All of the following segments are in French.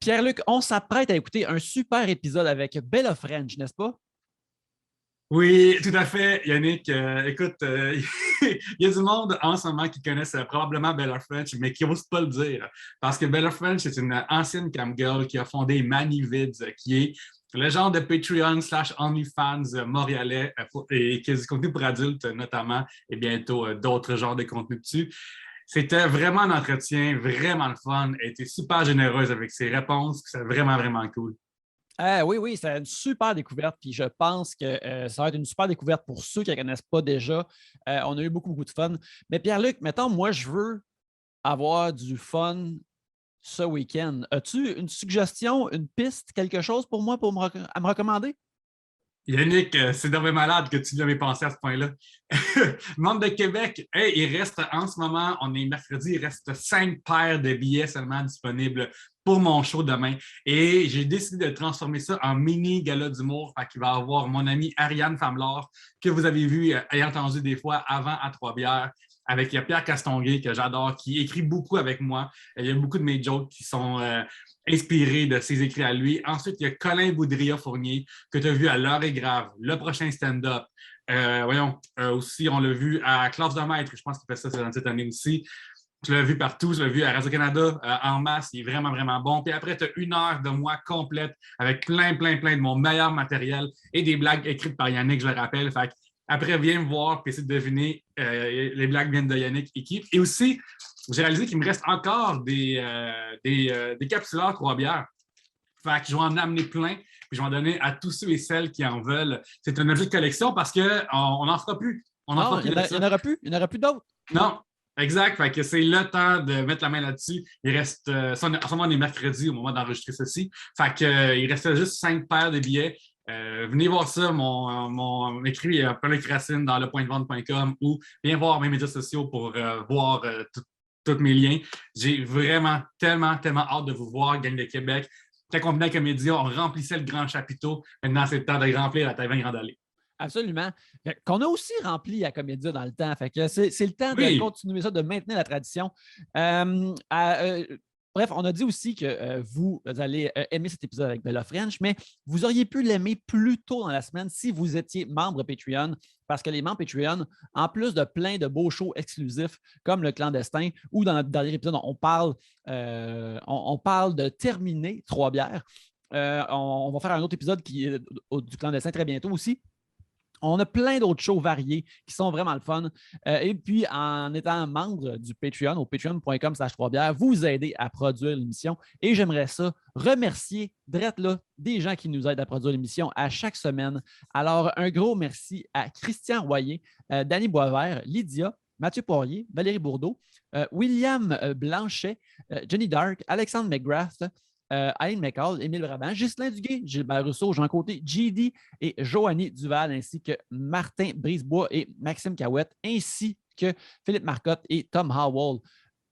Pierre-Luc, on s'apprête à écouter un super épisode avec Bella French, n'est-ce pas? Oui, tout à fait, Yannick. Écoute, il y a du monde en ce moment qui connaissent probablement Bella French, mais qui n'osent pas le dire. Parce que Bella French est une ancienne camgirl qui a fondé Manivids, qui est le genre de Patreon slash OnlyFans montréalais et qui a du contenu pour adultes notamment, et bientôt d'autres genres de contenus dessus. C'était vraiment un entretien, vraiment le fun. Elle était super généreuse avec ses réponses. C'est vraiment, vraiment cool. Oui, c'est une super découverte. Puis je pense que ça va être une super découverte pour ceux qui ne la connaissent pas déjà. On a eu beaucoup, beaucoup de fun. Mais Pierre-Luc, mettons, moi, je veux avoir du fun ce week-end. As-tu une suggestion, une piste, quelque chose pour moi à me recommander? Yannick, c'est dommage malade que tu l'avais pensé à ce point-là. Monde de Québec, hey, il reste en ce moment, on est mercredi, il reste 5 paires de billets seulement disponibles pour mon show demain. Et j'ai décidé de transformer ça en mini gala d'humour. Fait qu'il va y avoir mon amie Ariane Famlard, que vous avez vu et entendu des fois avant à Trois-Bières, avec Pierre Castonguay, que j'adore, qui écrit beaucoup avec moi. Il y a beaucoup de mes jokes qui sont inspirés de ses écrits à lui. Ensuite, il y a Colin Boudria-Fournier, que tu as vu à L'heure est grave, le prochain stand-up. Aussi, on l'a vu à Classe de maître, je pense qu'il fait ça cette année aussi. Je l'ai vu partout, je l'ai vu à Radio-Canada en masse, il est vraiment, vraiment bon. Puis après, tu as 1 heure de moi complète avec plein de mon meilleur matériel et des blagues écrites par Yannick, je le rappelle. Fait après, viens me voir et essayer de deviner les blagues viennent de Yannick équipe. Et aussi, j'ai réalisé qu'il me reste encore des capsuleurs Trois-Bières. Fait que je vais en amener plein, puis je vais en donner à tous ceux et celles qui en veulent. C'est un objet de collection parce qu'on n'en fera plus. Non, il n'y en aura plus. Il n'y en aura plus d'autres. Non, exact. Fait que c'est le temps de mettre la main là-dessus. Il reste, en ce moment, on est mercredi au moment d'enregistrer ceci. Fait que, il reste juste 5 paires de billets. Venez voir ça, mon écrit Pierre-Luc Racine dans lepointdevente.com ou viens voir mes médias sociaux pour voir tous mes liens. J'ai vraiment tellement hâte de vous voir, gang de Québec. Quand on venait à Comédia, on remplissait le grand chapiteau. Maintenant, c'est le temps de remplir la Taverne Grande Allée. Absolument. Qu'on a aussi rempli à Comédia dans le temps. Fait que c'est le temps de continuer ça, de maintenir la tradition. Bref, on a dit aussi que vous allez aimer cet épisode avec Bella French, mais vous auriez pu l'aimer plus tôt dans la semaine si vous étiez membre Patreon, parce que les membres Patreon, en plus de plein de beaux shows exclusifs comme Le Clandestin, ou dans notre dernier épisode, on parle de terminer Trois-Bières. On va faire un autre épisode du Clandestin très bientôt aussi. On a plein d'autres shows variés qui sont vraiment le fun. Et puis, en étant membre du Patreon, au patreon.com/3bières, vous aidez à produire l'émission. Et j'aimerais ça remercier, drette là, des gens qui nous aident à produire l'émission à chaque semaine. Alors, un gros merci à Christian Royer, Danny Boisvert, Lydia, Mathieu Poirier, Valérie Bourdeau, William Blanchet, Jenny Dark, Alexandre McGrath, Aline McCall, Émile Brabant, Ghislain Duguay, Gilbert Rousseau, Jean Côté, JD et Joanie Duval, ainsi que Martin Brisebois et Maxime Cahouette, ainsi que Philippe Marcotte et Tom Howell.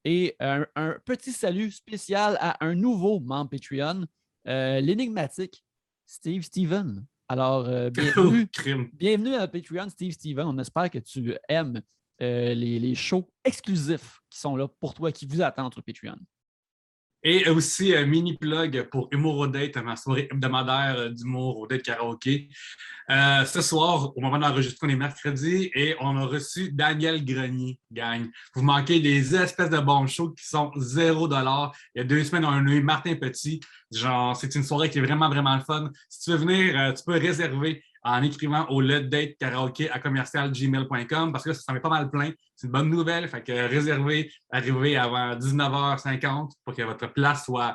Et un petit salut spécial à un nouveau membre Patreon, l'énigmatique Steve Steven. Alors, bienvenue à Patreon, Steve Steven. On espère que tu aimes les shows exclusifs qui sont là pour toi, qui vous attendent sur Patreon. Et aussi, mini plug pour Humour au Date, ma soirée hebdomadaire d'humour au Date karaoké. Ce soir, au moment d'enregistrer, on est mercredi et on a reçu Daniel Grenier, gang. Vous manquez des espèces de bons shows qui sont 0$. Il y a 2 semaines, on a eu Martin Petit. Genre, c'est une soirée qui est vraiment, vraiment le fun. Si tu veux venir, tu peux réserver en écrivant au ledate-karaoké@commercial-gmail.com parce que là, ça s'en est pas mal plein. C'est une bonne nouvelle. Fait que réservez, arrivez avant 19h50 pour que votre place soit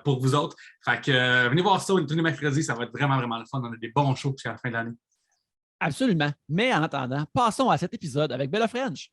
pour vous autres. Fait que venez voir ça tous les mercredis. Ça va être vraiment, vraiment le fun. On a des bons shows jusqu'à la fin de l'année. Absolument. Mais en attendant, passons à cet épisode avec Bella French.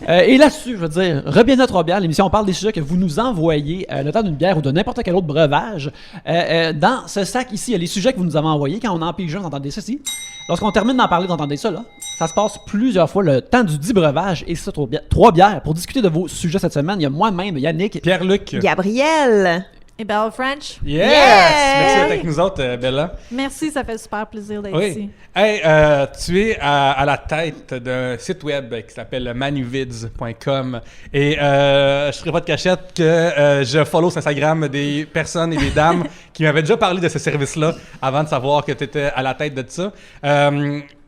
Et là-dessus, je veux dire, re-bienvenue à Trois-Bières, l'émission, on parle des sujets que vous nous envoyez, le temps d'une bière ou de n'importe quel autre breuvage. Dans ce sac ici, il y a les sujets que vous nous avez envoyés. Quand on en pige un, vous entendez ceci. Lorsqu'on termine d'en parler, vous entendez ça, là. Ça se passe plusieurs fois le temps du dit breuvage et ça, Trois-Bières. Pour discuter de vos sujets cette semaine, il y a moi-même, Yannick, Pierre-Luc, Gabriel, Et Belle French. Yes! Merci d'être avec nous autres, Bella. Merci, ça fait super plaisir d'être Oui. ici. Hey, tu es à la tête d'un site web qui s'appelle manuvids.com et je ne ferai pas de cachette que je follow sur Instagram des personnes et des dames qui m'avaient déjà parlé de ce service-là avant de savoir que tu étais à la tête de ça.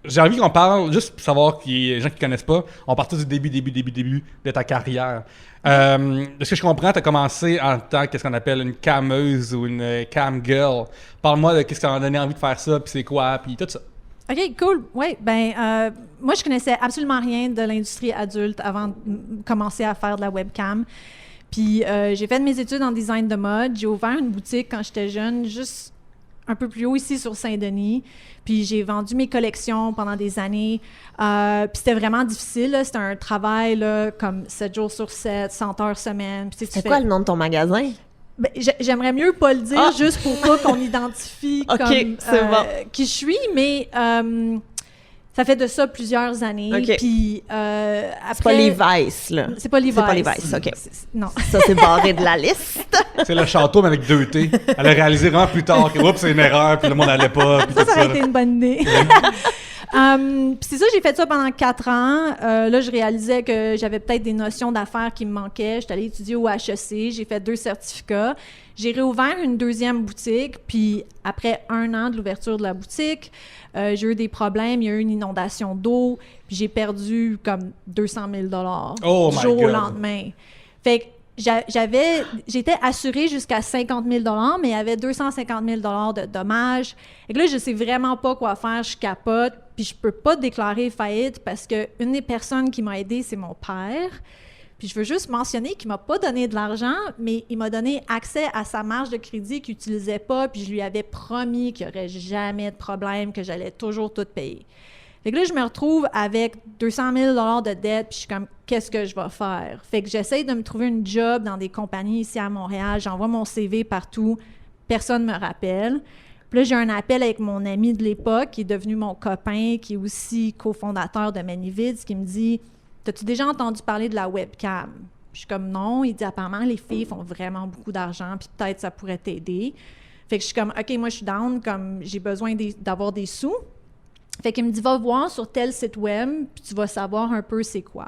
J'ai envie qu'on parle, juste pour savoir qu'il y a des gens qui ne connaissent pas, on part du début de ta carrière. De ce que je comprends, tu as commencé en tant que ce qu'on appelle une cameuse ou une cam girl. Parle-moi de qu'est-ce qui t'a donné envie de faire ça, puis c'est quoi, puis tout ça. OK, cool. Oui, moi, je connaissais absolument rien de l'industrie adulte avant de commencer à faire de la webcam. Puis j'ai fait mes études en design de mode. J'ai ouvert une boutique quand j'étais jeune, juste un peu plus haut ici sur Saint-Denis. Puis j'ai vendu mes collections pendant des années. Puis c'était vraiment difficile, là. C'était un travail là, comme 7 jours sur 7, 100 heures semaine. C'est quoi le nom de ton magasin? Ben, j'aimerais mieux pas le dire juste pour pas qu'on identifie comme qui je suis, mais ça fait de ça plusieurs années. Puis après, c'est pas Levi's, là. C'est pas Levi's. C'est pas Levi's, OK. Non. Ça, c'est barré de la liste. C'est le château, mais avec 2 T. Elle a réalisé vraiment plus tard que oups, c'est une erreur, puis le monde n'allait pas. Ça aurait été une bonne idée. Puis c'est ça, j'ai fait ça pendant 4 ans. Là, je réalisais que j'avais peut-être des notions d'affaires qui me manquaient. J'étais allée étudier au HEC, j'ai fait 2 certificats. J'ai réouvert une 2e boutique, puis après 1 an de l'ouverture de la boutique, j'ai eu des problèmes. Il y a eu une inondation d'eau, puis j'ai perdu comme 200 000 $, du jour au lendemain. Fait que j'étais assurée jusqu'à 50 000 $, mais il y avait 250 000 $ de dommages. Et là, je sais vraiment pas quoi faire, je capote, puis je peux pas déclarer faillite parce que une des personnes qui m'a aidée, c'est mon père. Puis je veux juste mentionner qu'il m'a pas donné de l'argent, mais il m'a donné accès à sa marge de crédit qu'il utilisait pas, puis je lui avais promis qu'il y aurait jamais de problème, que j'allais toujours tout payer. Fait que là, je me retrouve avec 200 000 $ de dette, puis je suis comme, qu'est-ce que je vais faire? Fait que j'essaye de me trouver une job dans des compagnies ici à Montréal. J'envoie mon CV partout. Personne ne me rappelle. Puis là, j'ai un appel avec mon ami de l'époque, qui est devenu mon copain, qui est aussi cofondateur de Manuvids, qui me dit, « T'as-tu déjà entendu parler de la webcam? » Je suis comme, « Non. » Il dit, « Apparemment, les filles font vraiment beaucoup d'argent, puis peut-être ça pourrait t'aider. » Fait que je suis comme, « OK, moi, je suis down, comme j'ai besoin d'avoir des sous. » Fait qu'il me dit, va voir sur tel site web, puis tu vas savoir un peu c'est quoi.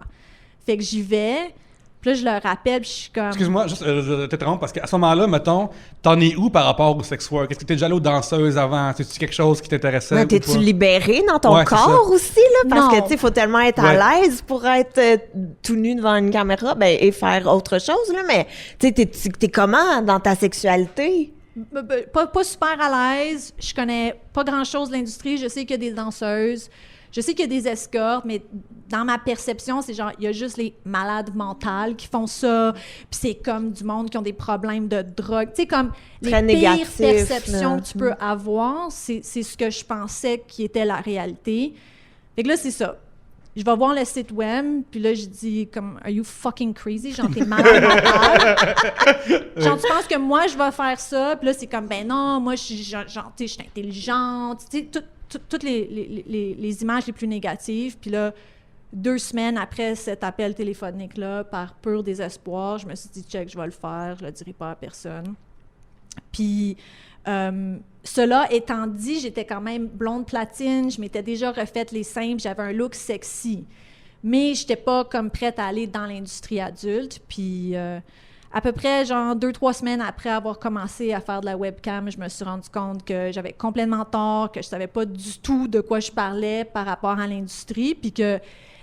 Fait que j'y vais, puis là, je le rappelle, puis je suis comme... Excuse-moi, juste, je t'interromps, parce qu'à ce moment-là, mettons, t'en es où par rapport au sex work? Est-ce que t'es déjà allé aux danseuses avant? C'est-tu quelque chose qui t'intéressait? Ouais, t'es-tu libérée dans ton corps aussi, là? Parce que, tu sais, il faut tellement être à l'aise pour être tout nu devant une caméra, et faire autre chose, là. Mais, tu sais, t'es comment dans ta sexualité? Pas super à l'aise. Je connais pas grand-chose de l'industrie. Je sais qu'il y a des danseuses. Je sais qu'il y a des escortes, mais dans ma perception, c'est genre, il y a juste les malades mentales qui font ça. Puis c'est comme du monde qui ont des problèmes de drogue. Tu sais, comme très les pires négatif, perceptions là. que tu peux avoir, c'est ce que je pensais qui était la réalité. Fait que là, c'est ça. Je vais voir le site web, puis là, je dis comme « Are you fucking crazy? » Genre, t'es malade mental. Genre, tu penses que moi, je vais faire ça? Puis là, c'est comme « Ben non, moi, je suis intelligente. » Tu sais, toutes les images les plus négatives. Puis là, 2 semaines après cet appel téléphonique-là, par pur désespoir, je me suis dit « Check, je vais le faire. Je le dirai pas à personne. » Puis... cela étant dit, j'étais quand même blonde platine, je m'étais déjà refaite les seins, j'avais un look sexy. Mais je n'étais pas comme prête à aller dans l'industrie adulte. Puis à peu près, genre 2-3 semaines après avoir commencé à faire de la webcam, je me suis rendu compte que j'avais complètement tort, que je savais pas du tout de quoi je parlais par rapport à l'industrie, puis que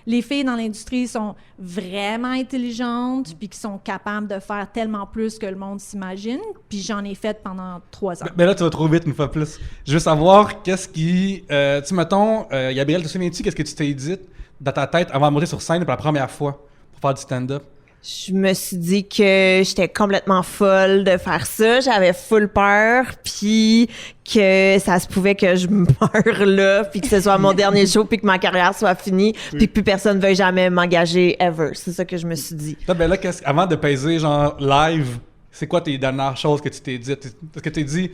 les filles dans l'industrie sont vraiment intelligentes puis qui sont capables de faire tellement plus que le monde s'imagine. Puis j'en ai fait pendant 3 ans. Mais là, tu vas trop vite une fois plus. Je veux savoir qu'est-ce qui... tu mettons, Gabrielle, te souviens-tu qu'est-ce que tu t'es dit dans ta tête avant de monter sur scène pour la première fois pour faire du stand-up? Je me suis dit que j'étais complètement folle de faire ça. J'avais full peur, puis que ça se pouvait que je meure là, puis que ce soit mon dernier show, puis que ma carrière soit finie, puis que plus personne ne veuille jamais m'engager ever. C'est ça que je me suis dit. Ben là, avant de peser genre live, c'est quoi tes dernières choses que tu t'es dit? Est-ce que tu t'es dit...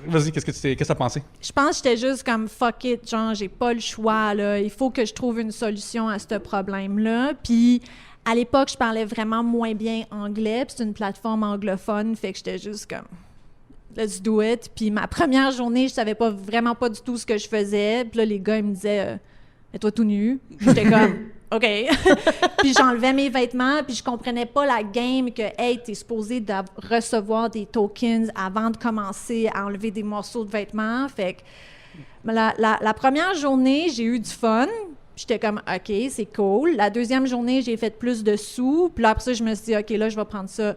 Vas-y, qu'est-ce que t'as pensé? Je pense que j'étais juste comme fuck it, genre j'ai pas le choix là, il faut que je trouve une solution à ce problème-là. Puis À l'époque, je parlais vraiment moins bien anglais, puis c'est une plateforme anglophone, fait que j'étais juste comme let's do it. Puis ma première journée, je savais vraiment pas du tout ce que je faisais. Puis là, les gars, ils me disaient mets-toi tout nu. J'étais comme OK. Puis j'enlevais mes vêtements, puis je comprenais pas la game que hey, t'es supposé recevoir des tokens avant de commencer à enlever des morceaux de vêtements. Fait que la première journée, j'ai eu du fun. J'étais comme, OK, c'est cool. La deuxième journée, j'ai fait plus de sous. Puis là, après ça, je me suis dit, OK, là, je vais prendre ça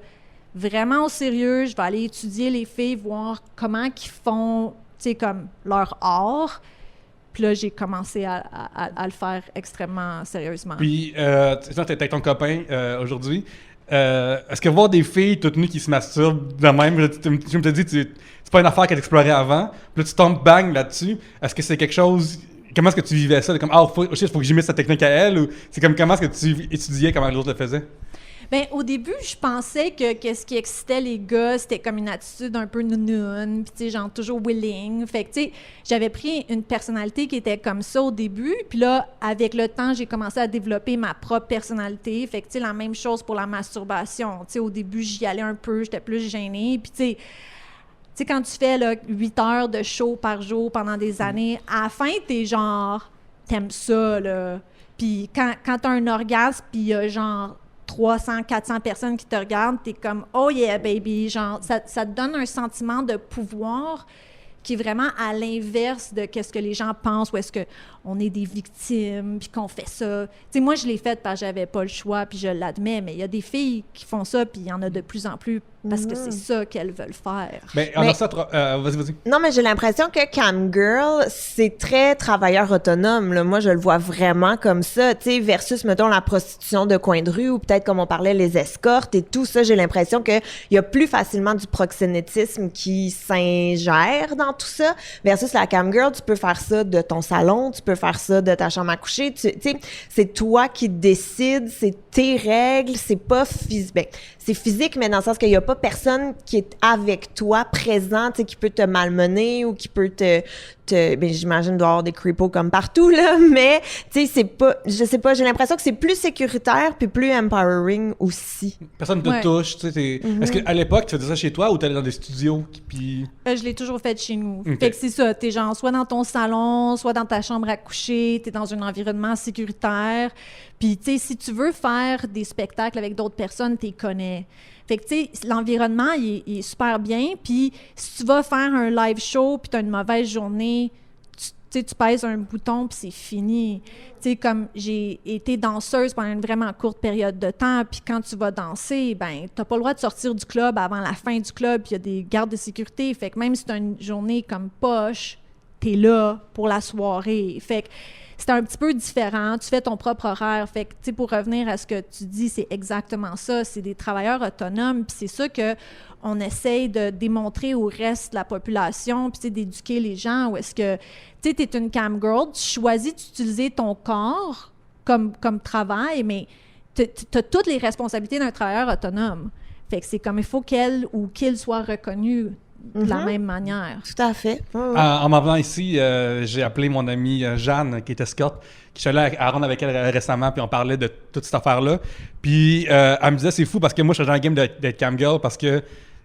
vraiment au sérieux. Je vais aller étudier les filles, voir comment ils font, tu sais, comme leur art. Puis là, j'ai commencé à le faire extrêmement sérieusement. Puis, tu es avec ton copain aujourd'hui. Est-ce que voir des filles toutes nues qui se masturbent de même, je me dis, c'est pas une affaire qu'elle explorait avant. Puis là, tu tombes bang là-dessus. Est-ce que c'est quelque chose... Comment est-ce que tu vivais ça? Comme, faut que j'imite cette technique à elle? Ou c'est comme, comment est-ce que tu étudiais comment les autres le faisaient? Bien, au début, je pensais que ce qui excitait les gars, c'était comme une attitude un peu nounoun, puis tu sais, genre toujours willing. Fait que, tu sais, j'avais pris une personnalité qui était comme ça au début, puis là, avec le temps, j'ai commencé à développer ma propre personnalité. Fait que, tu sais, la même chose pour la masturbation. Tu sais, au début, j'y allais un peu, j'étais plus gênée, puis tu sais, quand tu fais là, 8 heures de show par jour pendant des années, à la fin, t'es genre, t'aimes ça, là. Puis quand t'as un orgasme, puis il y a genre 300, 400 personnes qui te regardent, t'es comme « Oh yeah, baby », genre, ça te donne un sentiment de pouvoir qui est vraiment à l'inverse de qu'est-ce que les gens pensent, ou est-ce qu'on est des victimes, puis qu'on fait ça. Tu sais, moi, je l'ai fait parce que j'avais pas le choix, puis je l'admets, mais il y a des filles qui font ça, puis il y en a de plus en plus parce que c'est ça qu'elles veulent faire. Mais on a ça... vas-y. Non, mais j'ai l'impression que Cam Girl, c'est très travailleur autonome. Là. Moi, je le vois vraiment comme ça, tu sais, versus, mettons, la prostitution de coin de rue, ou peut-être, comme on parlait, les escortes et tout ça. J'ai l'impression qu'il y a plus facilement du proxénétisme qui s'ingère dans tout ça, versus la Cam Girl, tu peux faire ça de ton salon, tu peux faire ça de ta chambre à coucher, tu sais, c'est toi qui décides, c'est tes règles, c'est pas physique. Ben, c'est physique, mais dans le sens qu'il y a pas personne qui est avec toi, présent, tu sais, qui peut te malmener ou qui peut ben, j'imagine doit y avoir des creepos comme partout, là, mais, tu sais, c'est pas, je sais pas, j'ai l'impression que c'est plus sécuritaire puis plus empowering aussi. Personne te touche, tu sais, Est-ce qu'à l'époque, tu faisais ça chez toi ou t'allais dans des studios puis... Je l'ai toujours fait chez nous. Okay. Fait que c'est ça, t'es genre soit dans ton salon, soit dans ta chambre à coucher, t'es dans un environnement sécuritaire, puis, tu sais, si tu veux faire des spectacles avec d'autres personnes, t'es connais. Fait que, tu sais, l'environnement, il est super bien. Puis, si tu vas faire un live show puis tu as une mauvaise journée, tu pèses un bouton puis c'est fini. Tu sais, comme j'ai été danseuse pendant une vraiment courte période de temps, puis quand tu vas danser, ben t'as pas le droit de sortir du club avant la fin du club, puis il y a des gardes de sécurité. Fait que même si tu as une journée comme poche, t'es là pour la soirée. Fait que c'est un petit peu différent. Tu fais ton propre horaire. Fait que, tu sais, pour revenir à ce que tu dis, c'est exactement ça. C'est des travailleurs autonomes. Puis c'est ça qu'on essaye de démontrer au reste de la population, puis d'éduquer les gens. Où est-ce que, tu sais, t'es une cam girl, tu choisis d'utiliser ton corps comme travail, mais t'as toutes les responsabilités d'un travailleur autonome. Fait que c'est comme il faut qu'elle ou qu'il soit reconnu de la même manière. Tout à fait. En m'en venant ici, j'ai appelé mon amie Jeanne, qui est escorte, qui je suis allé à ronde avec elle récemment, puis on parlait de toute cette affaire-là. Puis elle me disait, c'est fou parce que moi, je suis dans le game d'être cam girl parce que,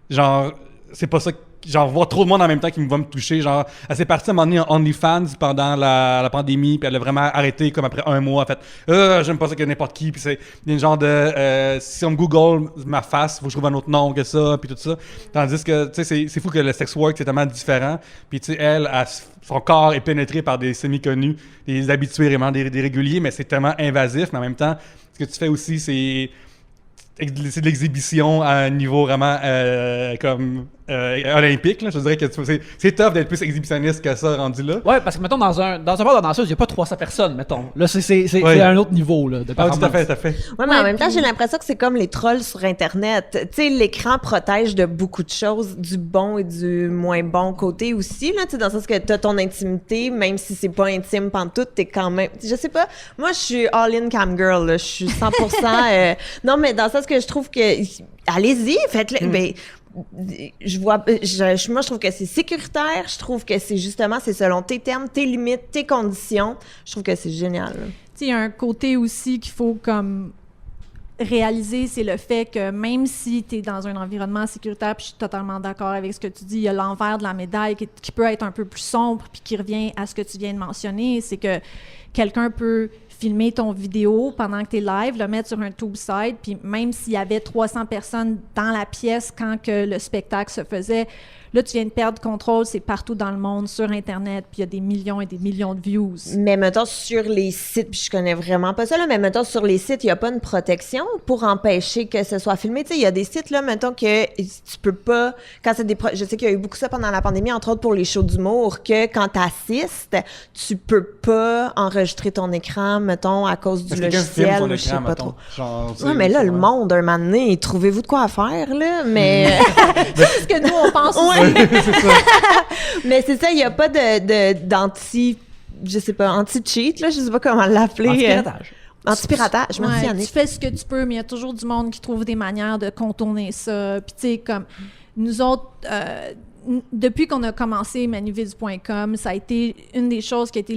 genre, c'est pas ça, genre, voir trop de monde en même temps qui va me toucher. Genre, elle s'est partie à un moment donné en OnlyFans pendant la pandémie, puis elle a vraiment arrêté comme après un mois. En fait, j'aime pas ça que n'importe qui. Puis c'est une genre de, si on me Google ma face, faut que je trouve un autre nom que ça, puis tout ça. Tandis que, tu sais, c'est fou que le sex work, c'est tellement différent. Puis, tu sais, elle, son corps est pénétré par des semi-connus, des habitués, vraiment des réguliers, mais c'est tellement invasif. Mais en même temps, ce que tu fais aussi, c'est de l'exhibition à un niveau vraiment comme olympique. Là. Je dirais que c'est tough d'être plus exhibitionniste que ça rendu là. Ouais, parce que mettons dans un bar de danseuse, il n'y a pas 300 personnes, mettons. Là, c'est à un autre niveau là, de performance. Tout à fait. Ouais, mais en même temps, j'ai l'impression que c'est comme les trolls sur Internet. Tu sais, l'écran protège de beaucoup de choses, du bon et du moins bon côté aussi, là, tu sais, dans le sens que t'as ton intimité, même si c'est pas intime pantoute, t'es quand même... Je sais pas, moi, je suis all-in cam girl, là. Je suis 100%... non, mais dans le sens que je trouve que... Allez-y, faites-le. Ben, moi, je trouve que c'est sécuritaire. Je trouve que c'est justement, c'est selon tes termes, tes limites, tes conditions. Je trouve que c'est génial. Tu sais, il y a un côté aussi qu'il faut comme réaliser, c'est le fait que même si tu es dans un environnement sécuritaire, puis je suis totalement d'accord avec ce que tu dis, il y a l'envers de la médaille qui peut être un peu plus sombre, puis qui revient à ce que tu viens de mentionner, c'est que quelqu'un peut filmer ton vidéo pendant que tu es live, le mettre sur un tube side, puis même s'il y avait 300 personnes dans la pièce quand que le spectacle se faisait, là, tu viens de perdre contrôle, c'est partout dans le monde, sur Internet, puis il y a des millions et des millions de views. Mais mettons, sur les sites, puis je connais vraiment pas ça, là, mais mettons, sur les sites, il n'y a pas une protection pour empêcher que ce soit filmé. Tu sais, il y a des sites, là, mettons, que tu peux pas, quand c'est je sais qu'il y a eu beaucoup ça pendant la pandémie, entre autres pour les shows d'humour, que quand tu assistes, tu peux pas enregistrer ton écran, mettons, à cause du logiciel, ou je sais pas trop. Ouais, mais là, le monde, un moment donné, trouvez-vous de quoi faire, là, mais... C'est ce que nous, on pense aussi. C'est ça. Mais c'est ça, il n'y a pas je sais pas, anti-cheat, là, je sais pas comment l'appeler. Anti-piratage. Anti-piratage, merci, Ouais, Yannick. tu fais ce que tu peux, mais il y a toujours du monde qui trouve des manières de contourner ça. Puis, tu sais, comme nous autres, depuis qu'on a commencé manuvids.com, ça a été une des choses qui a été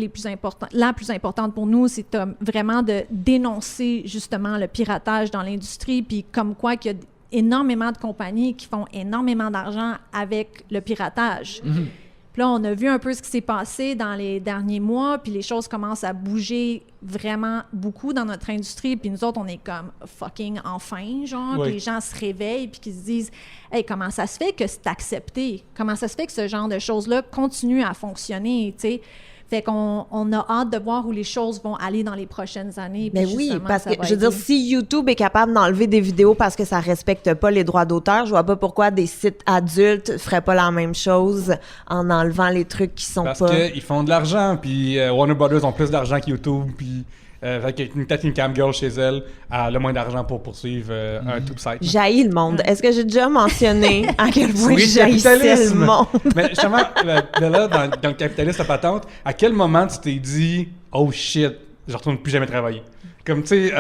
la plus importante pour nous, c'est vraiment de dénoncer justement le piratage dans l'industrie, puis comme quoi qu'il y a énormément de compagnies qui font énormément d'argent avec le piratage. Mm-hmm. Puis là, on a vu un peu ce qui s'est passé dans les derniers mois, puis les choses commencent à bouger vraiment beaucoup dans notre industrie, puis nous autres, on est comme fucking enfin, genre, Oui. puis les gens se réveillent, puis qu'ils se disent « Hey, comment ça se fait que c'est accepté? Comment ça se fait que ce genre de choses-là continue à fonctionner? » Tu sais? Fait qu'on a hâte de voir où les choses vont aller dans les prochaines années. Mais puis oui, justement, parce ça que, va je veux dire, aider. si YouTube est capable d'enlever des vidéos parce que ça respecte pas les droits d'auteur, je vois pas pourquoi des sites adultes feraient pas la même chose en enlevant les trucs qui sont Parce pas... qu'ils font de l'argent, puis Warner Brothers ont plus d'argent que YouTube, puis peut-être une camgirl chez elle a le moins d'argent pour poursuivre un tube site. J'haïs le monde. Est-ce que j'ai déjà mentionné à quel point Oui, j'haïssais le capitalisme. monde? Mais justement, de là, dans le capitalisme, la patente, à quel moment tu t'es dit « Oh shit, je retourne plus jamais travailler ». Comme, tu sais,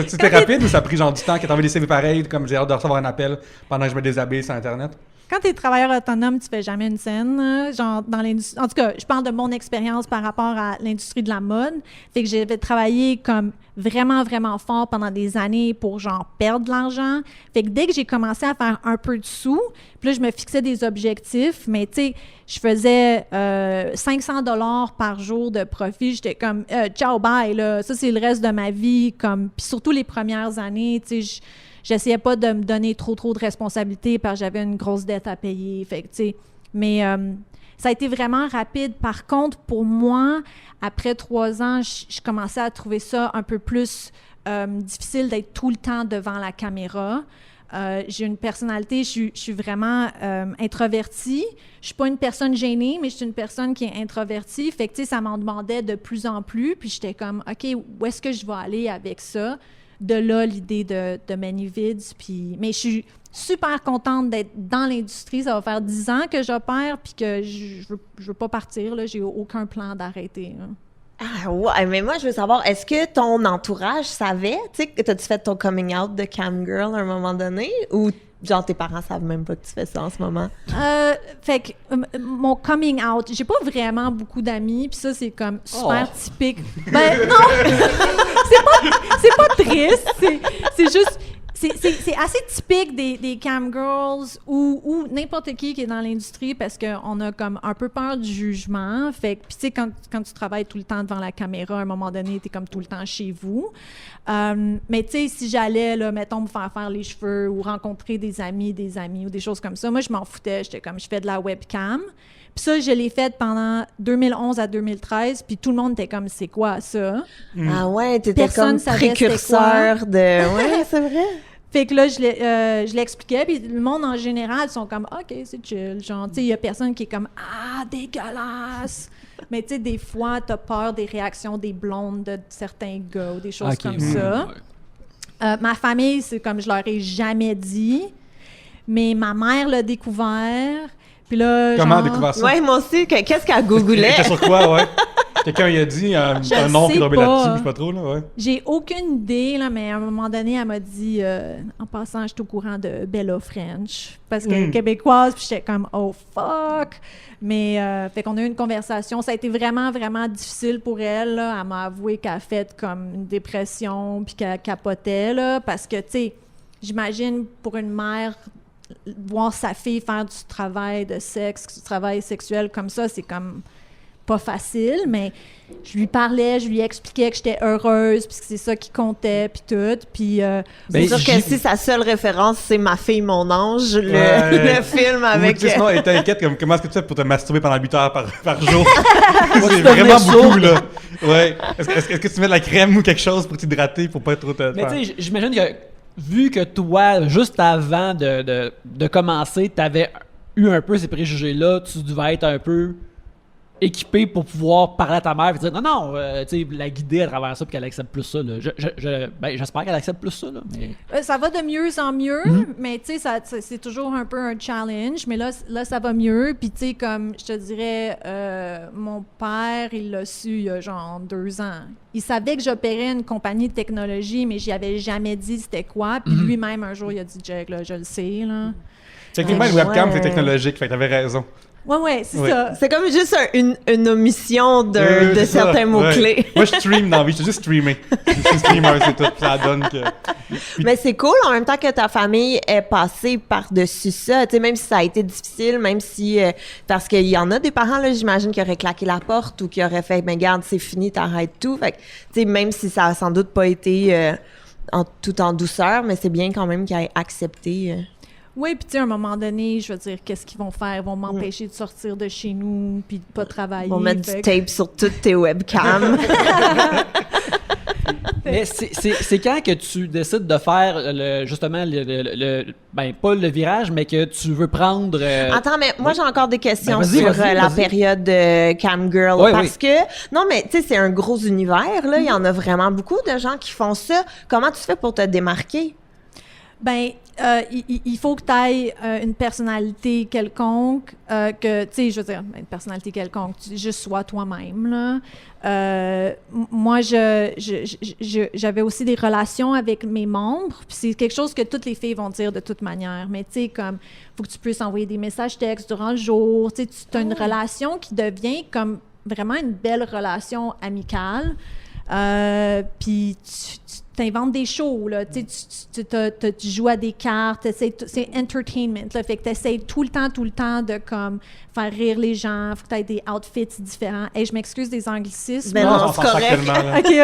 c'était rapide ou ça a pris genre du temps que t'envoies des CV pareils, comme j'ai hâte de recevoir un appel pendant que je me déshabille sur Internet? Quand tu es travailleur autonome, tu fais jamais une scène, genre dans l'industrie. En tout cas, je parle de mon expérience par rapport à l'industrie de la mode. Fait que j'avais travaillé comme vraiment, vraiment fort pendant des années pour genre perdre de l'argent. Fait que dès que j'ai commencé à faire un peu de sous, puis là, je me fixais des objectifs, mais tu sais, je faisais 500 $ par jour de profit. J'étais comme ciao, bye, là. Ça, c'est le reste de ma vie. Puis surtout les premières années, tu sais, j'essayais pas de me donner trop de responsabilités parce que j'avais une grosse dette à payer. Fait que, tu sais, mais ça a été vraiment rapide. Par contre, pour moi, après 3 ans, je commençais à trouver ça un peu plus difficile d'être tout le temps devant la caméra. J'ai une personnalité, je suis vraiment introvertie. Je suis pas une personne gênée, mais je suis une personne qui est introvertie. Fait que, tu sais, ça m'en demandait de plus en plus. Puis j'étais comme, OK, où est-ce que je vais aller avec ça? De là, l'idée de Manuvids. Mais je suis super contente d'être dans l'industrie. Ça va faire 10 ans que j'opère, puis que je veux pas partir. Là. J'ai aucun plan d'arrêter. Hein. Ah ouais, mais moi, je veux savoir, est-ce que ton entourage savait? Tu sais, t'as-tu fait ton coming out de camgirl à un moment donné? Ou genre tes parents savent même pas que tu fais ça en ce moment? Fait que mon coming out, j'ai pas vraiment beaucoup d'amis, puis ça, c'est comme super typique. Ben non! c'est pas triste, c'est juste... C'est assez typique des camgirls ou n'importe qui est dans l'industrie parce qu'on a comme un peu peur du jugement. Fait que, puis tu sais, quand tu travailles tout le temps devant la caméra, à un moment donné, t'es comme tout le temps chez vous. Mais tu sais, si j'allais, là, mettons, me faire les cheveux ou rencontrer des amis ou des choses comme ça, moi, je m'en foutais. J'étais comme, je fais de la webcam. Puis ça, je l'ai fait pendant 2011 à 2013, puis tout le monde était comme, c'est quoi ça? Ah ouais, t'étais Personne comme savait précurseur de... Ouais, c'est vrai. Fait que là, je l'expliquais, puis le monde en général sont comme « OK, c'est chill ». Genre, tu sais, il y a personne qui est comme « Ah, dégueulasse ». Mais tu sais, des fois, t'as peur des réactions des blondes de certains gars ou des choses comme ça. Ma famille, c'est comme je leur ai jamais dit, mais ma mère l'a découvert. Puis là, Comment genre, découvert ça? Ouais, moi aussi, qu'est-ce qu'elle googlait? T'étais sur quoi, ouais? Quelqu'un y a dit un nom qui est tombé là-dessus, je sais pas trop, là, ouais. J'ai aucune idée, là, mais à un moment donné, elle m'a dit, en passant, je suis au courant de Bella French, parce qu'elle est québécoise, puis j'étais comme, oh fuck! Mais, fait qu'on a eu une conversation. Ça a été vraiment, vraiment difficile pour elle, là. Elle m'a avoué qu'elle a fait comme une dépression, puis qu'elle capotait, là, parce que, tu sais, j'imagine pour une mère, voir sa fille faire du travail de sexe, du travail sexuel comme ça, c'est comme pas facile, mais je lui parlais, je lui expliquais que j'étais heureuse, puis que c'est ça qui comptait, puis tout, puis... c'est sûr que si sa seule référence, c'est Ma fille, mon ange, le film avec... Ou, sinon, elle t'inquiète, comment est-ce que tu fais pour te masturber pendant 8 heures par jour? C'est vraiment beaucoup, là. Ouais. Est-ce que tu mets de la crème ou quelque chose pour t'hydrater, pour pas être trop... Mais tu sais, j'imagine que, vu que toi, juste avant de commencer, t'avais eu un peu ces préjugés-là, tu devais être un peu équipé pour pouvoir parler à ta mère et dire non, tu sais, la guider à travers ça puis qu'elle accepte plus ça. Là. J'espère qu'elle accepte plus ça. Là, mais... ça va de mieux en mieux, mais tu sais, c'est toujours un peu un challenge. Mais là ça va mieux. Puis tu sais, comme je te dirais, mon père, il l'a su il y a genre 2 ans. Il savait que j'opérais une compagnie de technologie, mais j'y avais jamais dit c'était quoi. Puis lui-même, un jour, il a dit « Jack, là, je le sais. » là. Techniquement, une webcam, c'est technologique, fait que t'avais raison. Ouais, c'est ça. C'est comme juste une omission de certains mots-clés. Moi, je stream dans la vie, je suis juste streamer. Je suis streamer, c'est tout. Ça donne que... Mais c'est cool en même temps que ta famille est passée par-dessus ça. Tu sais, même si ça a été difficile, même si... parce qu'il y en a des parents, là, j'imagine, qui auraient claqué la porte ou qui auraient fait « Mais garde, c'est fini, t'arrêtes tout. » Fait que, tu sais, même si ça a sans doute pas été tout en douceur, mais c'est bien quand même qu'ils aient accepté... Oui, puis tu sais, à un moment donné, je veux dire, qu'est-ce qu'ils vont faire? Ils vont m'empêcher de sortir de chez nous puis de pas travailler. Ils vont mettre du tape sur toutes tes webcams. Mais c'est quand que tu décides de faire justement ben pas le virage, mais que tu veux prendre... Attends, mais moi j'ai encore des questions ben, sur la vas-y. période de Cam Girl. Oui, parce que, non mais tu sais, c'est un gros univers, là. Il y en a vraiment beaucoup de gens qui font ça. Comment tu fais pour te démarquer? Ben, il faut que tu ailles une personnalité quelconque, que, tu sais, je veux dire, une personnalité quelconque, juste sois toi-même, là. Moi, j'avais aussi des relations avec mes membres, puis c'est quelque chose que toutes les filles vont dire de toute manière, mais tu sais, comme, faut que tu puisses envoyer des messages textes durant le jour, tu sais, tu as une relation qui devient comme vraiment une belle relation amicale, puis tu t'inventes des shows, là, tu joues à des cartes, c'est entertainment, là, fait que t'essayes tout le temps de comme faire rire les gens, faut que t'aies des outfits différents. Hey, je m'excuse des anglicismes. Ben non, c'est correct.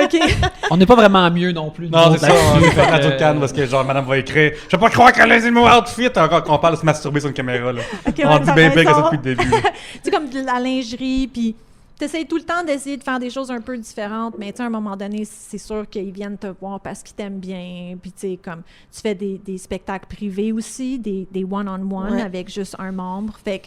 OK. On n'est pas vraiment mieux non plus. Non, c'est ça, on est fait Radio Cannes parce que genre madame va écrire « Je peux pas croire qu'elle a dit le mot outfit » encore qu'on parle de se masturber sur une caméra, là. Okay, on dit bien que ça depuis le début. Tu sais, comme de la lingerie, puis t'essayes tout le temps d'essayer de faire des choses un peu différentes, mais tu sais, à un moment donné, c'est sûr qu'ils viennent te voir parce qu'ils t'aiment bien. Puis tu sais, comme tu fais des spectacles privés aussi, des one-on-one avec juste un membre. Fait que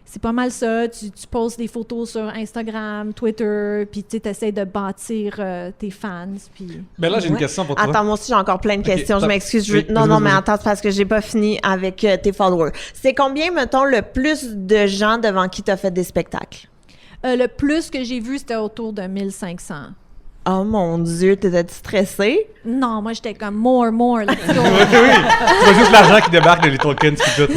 c'est pas mal ça. Tu postes des photos sur Instagram, Twitter, puis tu essaies de bâtir tes fans. Puis... Ben là, j'ai une question pour toi. Attends, moi aussi, j'ai encore plein de questions. Je m'excuse. Oui, non, mais attends, c'est parce que j'ai pas fini avec tes followers. C'est combien, mettons, le plus de gens devant qui t'as fait des spectacles? Le plus que j'ai vu, c'était autour de 1500. Oh mon Dieu, t'étais-tu stressée? Non, moi, j'étais comme more, let's go. oui. C'est juste l'argent qui débarque de les tokens et tout.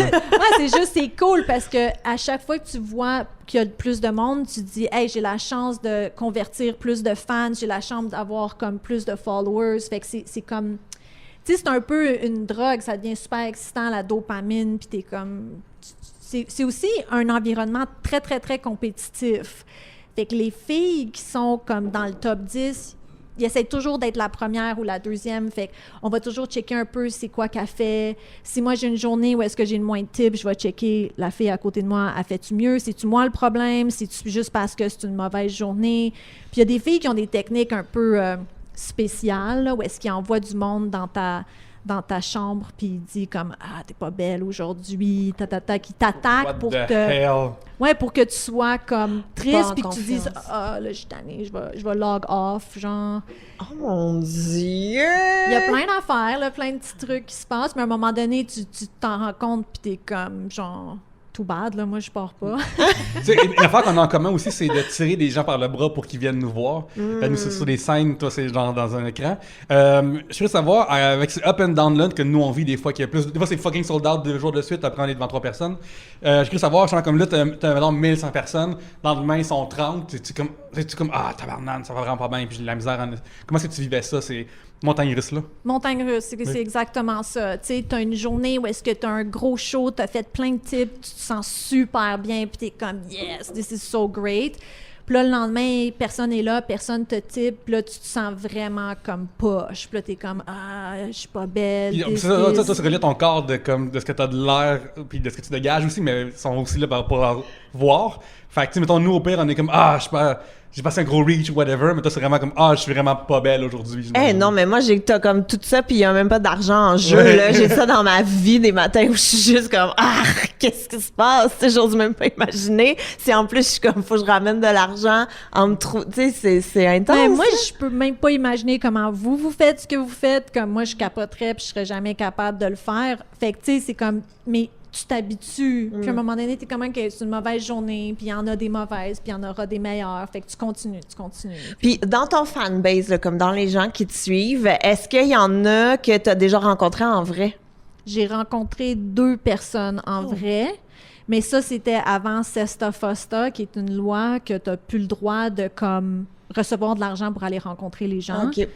C'est cool parce que à chaque fois que tu vois qu'il y a plus de monde, tu te dis, hey, j'ai la chance de convertir plus de fans, j'ai la chance d'avoir comme plus de followers. Fait que c'est comme, tu sais, c'est un peu une drogue, ça devient super excitant, la dopamine, puis t'es comme, c'est aussi un environnement très, très, très compétitif. Fait que les filles qui sont comme dans le top 10, ils essaient toujours d'être la première ou la deuxième. Fait qu'on va toujours checker un peu c'est quoi qu'elle fait. Si moi, j'ai une journée où est-ce que j'ai le moins de tips, je vais checker la fille à côté de moi, elle fait-tu mieux? C'est-tu moi le problème? C'est-tu juste parce que c'est une mauvaise journée? Puis il y a des filles qui ont des techniques un peu spéciales, là, où est-ce qu'ils envoient du monde dans ta chambre, puis il dit comme « Ah, t'es pas belle aujourd'hui, qui t'attaque pour pour que tu sois comme triste, puis que tu dises « Ah, là, je suis tannée, je vais log off, genre... » Oh mon Dieu! Il y a plein d'affaires, là, plein de petits trucs qui se passent, mais à un moment donné, tu t'en rends compte, puis t'es comme genre... too bad, là, moi je pars pas. Tu sais, une affaire qu'on a en commun aussi, c'est de tirer des gens par le bras pour qu'ils viennent nous voir. Nous, c'est sur des scènes, toi, c'est genre dans un écran. Je veux savoir, avec ces up and down là que nous on vit des fois, qu'il y a plus. Des fois, c'est fucking sold out 2 jours de suite, après on est devant 3 personnes. Je veux savoir, genre, comme là, t'as maintenant 1100 personnes, dans le main, ils sont 30. C'est-tu comme, ah, tabarnane, ça va vraiment pas bien, puis j'ai de la misère. Comment est-ce que tu vivais ça, ces montagnes russes là? Montagne russe, c'est exactement ça. Tu sais, t'as une journée où est-ce que t'as un gros show, t'as fait plein de types, tu te sens super bien, puis t'es comme « Yes, this is so great ». Puis là, le lendemain, personne est là, personne te type, puis là, tu te sens vraiment comme poche. Puis là, t'es comme « Ah, je suis pas belle ». Toi, c'est relié à ton corps de ce que t'as de l'air, puis de ce que tu dégages aussi, mais ils sont aussi là pour voir. Fait que, tu sais, mettons, nous, au pire, on est comme « Ah, j'ai passé un gros reach ou whatever », mais toi, c'est vraiment comme « Ah, je suis vraiment pas belle aujourd'hui ». Non, mais moi, t'as comme tout ça, puis il y a même pas d'argent en jeu, là. J'ai ça dans ma vie, des matins où je suis juste comme « Ah, qu'est-ce qui se passe? » Tu sais, j'ose même pas imaginer. Si en plus, je suis comme « Faut que je ramène de l'argent en me Tu sais, c'est intense. Ben, moi, je peux même pas imaginer comment vous faites ce que vous faites. Comme moi, je capoterais, puis je serais jamais capable de le faire. Fait que, tu sais, c'est comme... Mais tu t'habitues. Puis à un moment donné, t'es comme, OK, c'est une mauvaise journée, puis il y en a des mauvaises, puis il y en aura des meilleures. Fait que tu continues. Puis dans ton fanbase, là, comme dans les gens qui te suivent, est-ce qu'il y en a que tu as déjà rencontré en vrai? J'ai rencontré 2 personnes en vrai, mais ça, c'était avant Sesta Fosta, qui est une loi que tu n'as plus le droit de, comme, recevoir de l'argent pour aller rencontrer les gens. OK.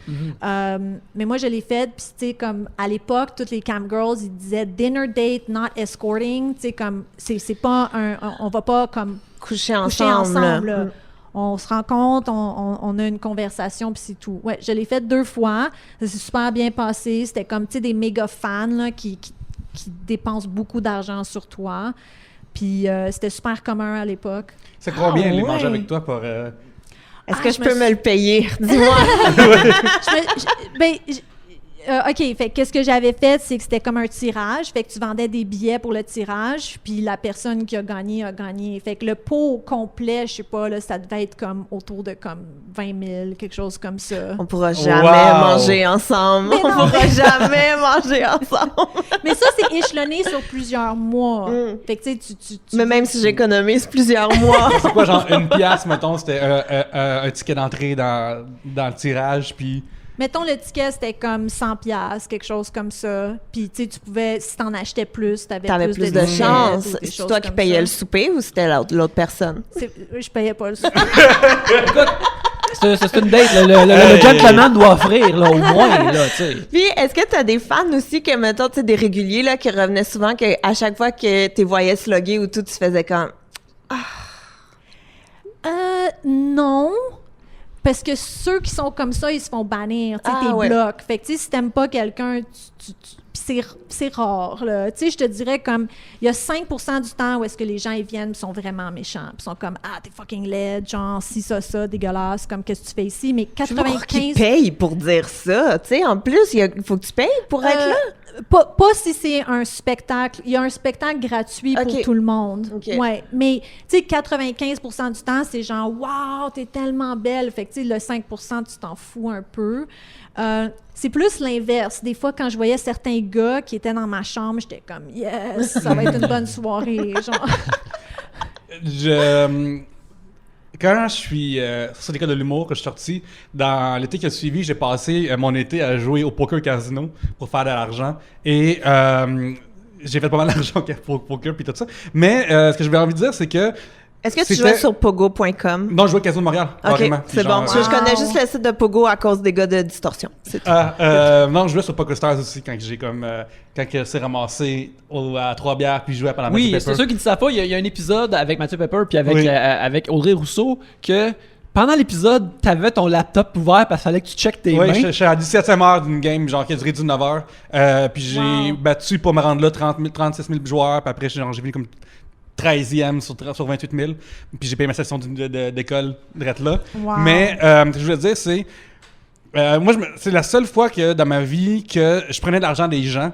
Mais moi, je l'ai fait, puis tu sais, comme, à l'époque, toutes les cam girls, ils disaient « dinner date, not escorting », tu sais, comme, c'est pas on va pas, comme, coucher ensemble là. On se rencontre, on a une conversation, puis c'est tout. Ouais, je l'ai fait 2 fois. Ça s'est super bien passé. C'était comme, tu sais, des méga fans là, qui dépensent beaucoup d'argent sur toi. Puis c'était super commun à l'époque. C'est combien les manger avec toi pour... Est-ce que je peux me le payer? Dis-moi. OK, fait qu'est-ce que j'avais fait, c'est que c'était comme un tirage. Fait que tu vendais des billets pour le tirage, puis la personne qui a gagné a gagné. Fait que le pot complet, je sais pas, là, ça devait être comme autour de comme 20 000, quelque chose comme ça. On pourra jamais manger ensemble. On pourra jamais manger ensemble. Mais ça, c'est échelonné sur plusieurs mois. Fait que tu sais, Mais même si j'économise plusieurs mois. C'est quoi, genre 1 piastre, mettons, c'était un ticket d'entrée dans le tirage, puis... Mettons, le ticket, c'était comme 100$, quelque chose comme ça. Puis, tu sais, tu pouvais, si t'en achetais plus, t'avais plus de chance. C'est toi qui payais le souper ou c'était l'autre personne? Je payais pas le souper. C'est une date. Le gentleman doit offrir, là, au moins, là, tu sais. Puis, est-ce que t'as des fans aussi que, mettons, tu sais, des réguliers, là, qui revenaient souvent, qu'à chaque fois que tu voyais slugger ou tout, tu faisais comme... Non. Parce que ceux qui sont comme ça, ils se font bannir, tu sais, t'es blocs. Fait que, tu sais, si t'aimes pas quelqu'un, c'est rare, là. Tu sais, je te dirais comme, il y a 5% du temps où est-ce que les gens, ils viennent, sont vraiment méchants. Ils sont comme, ah, t'es fucking laid, genre, si, ça, dégueulasse, comme, qu'est-ce que tu fais ici? Mais 95... Qui paye pour dire ça, tu sais, en plus, il faut que tu payes pour être là? Pas si c'est un spectacle. Il y a un spectacle gratuit pour tout le monde. Ouais. Mais, tu sais, 95% du temps, c'est genre, wow, t'es tellement belle. Fait que, tu sais, le 5%, tu t'en fous un peu. C'est plus l'inverse. Des fois, quand je voyais certains gars qui étaient dans ma chambre, j'étais comme, yes, ça va être une bonne soirée. Genre. Quand je suis sur l'école de l'humour que je suis sorti, dans l'été qui a suivi, j'ai passé mon été à jouer au poker casino pour faire de l'argent. Et j'ai fait pas mal d'argent pour le poker puis tout ça. Mais ce que j'avais envie de dire, c'est que... Est-ce que tu jouais sur pogo.com? Non, je jouais au Casino de Montréal. OK, c'est bon. Je connais juste le site de Pogo à cause des gars de Distorsion. Non, je jouais sur PokerStars aussi quand j'ai comme... quand c'est ramassé à 3 bières puis je jouais pendant Mathieu Pepper. Oui, c'est ceux qui ne savent pas, il y a un épisode avec Mathieu Pepper puis avec Audrey Rousseau que... Pendant l'épisode, t'avais ton laptop ouvert parce qu'il fallait que tu checkes tes mains. Oui, je suis à 17e heure d'une game, genre qui a duré 19 heures. Puis j'ai battu pour me rendre là 36 000 joueurs. Puis après, j'ai venu comme 13e sur 28 000. Puis j'ai payé ma session d'école direct là. Wow. Mais ce que je voulais dire, c'est... moi, c'est la seule fois que dans ma vie que je prenais de l'argent des gens